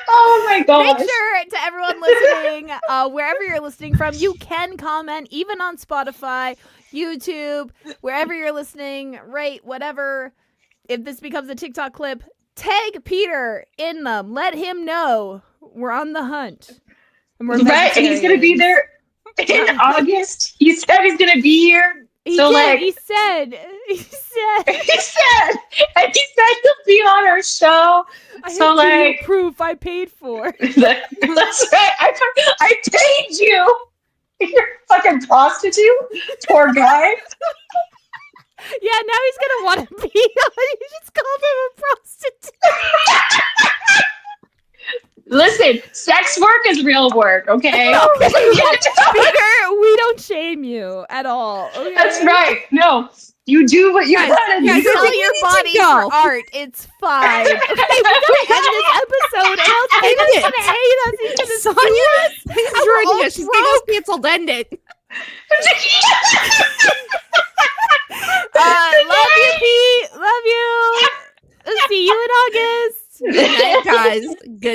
S3: Oh my gosh.
S1: Make sure to everyone listening, wherever you're listening from, you can comment, even on Spotify, YouTube, wherever you're listening, rate, whatever. If this becomes a TikTok clip, tag Peter in them. Let him know we're on the hunt. And we're
S3: right, and he's going to be there in August. He said he's going to be here.
S1: He said,
S3: and he said he'll be on our show.
S1: I have proof I paid for.
S3: That's right. I paid you. You're a fucking prostitute. Poor guy.
S1: Yeah, now he's gonna want to be on. You just called him a prostitute.
S3: Listen, sex work is real work, okay?
S1: Peter, we don't shame you at all. Okay?
S3: That's right. No, you do what you gotta do.
S1: Sell your body for art. It's fine. Okay, we gotta end this episode, or else Peter's gonna hate us. He's gonna sue us.
S2: She's getting us canceled. End it.
S1: Love you, Pete. Love you. See you in August.
S2: Good night, guys. Good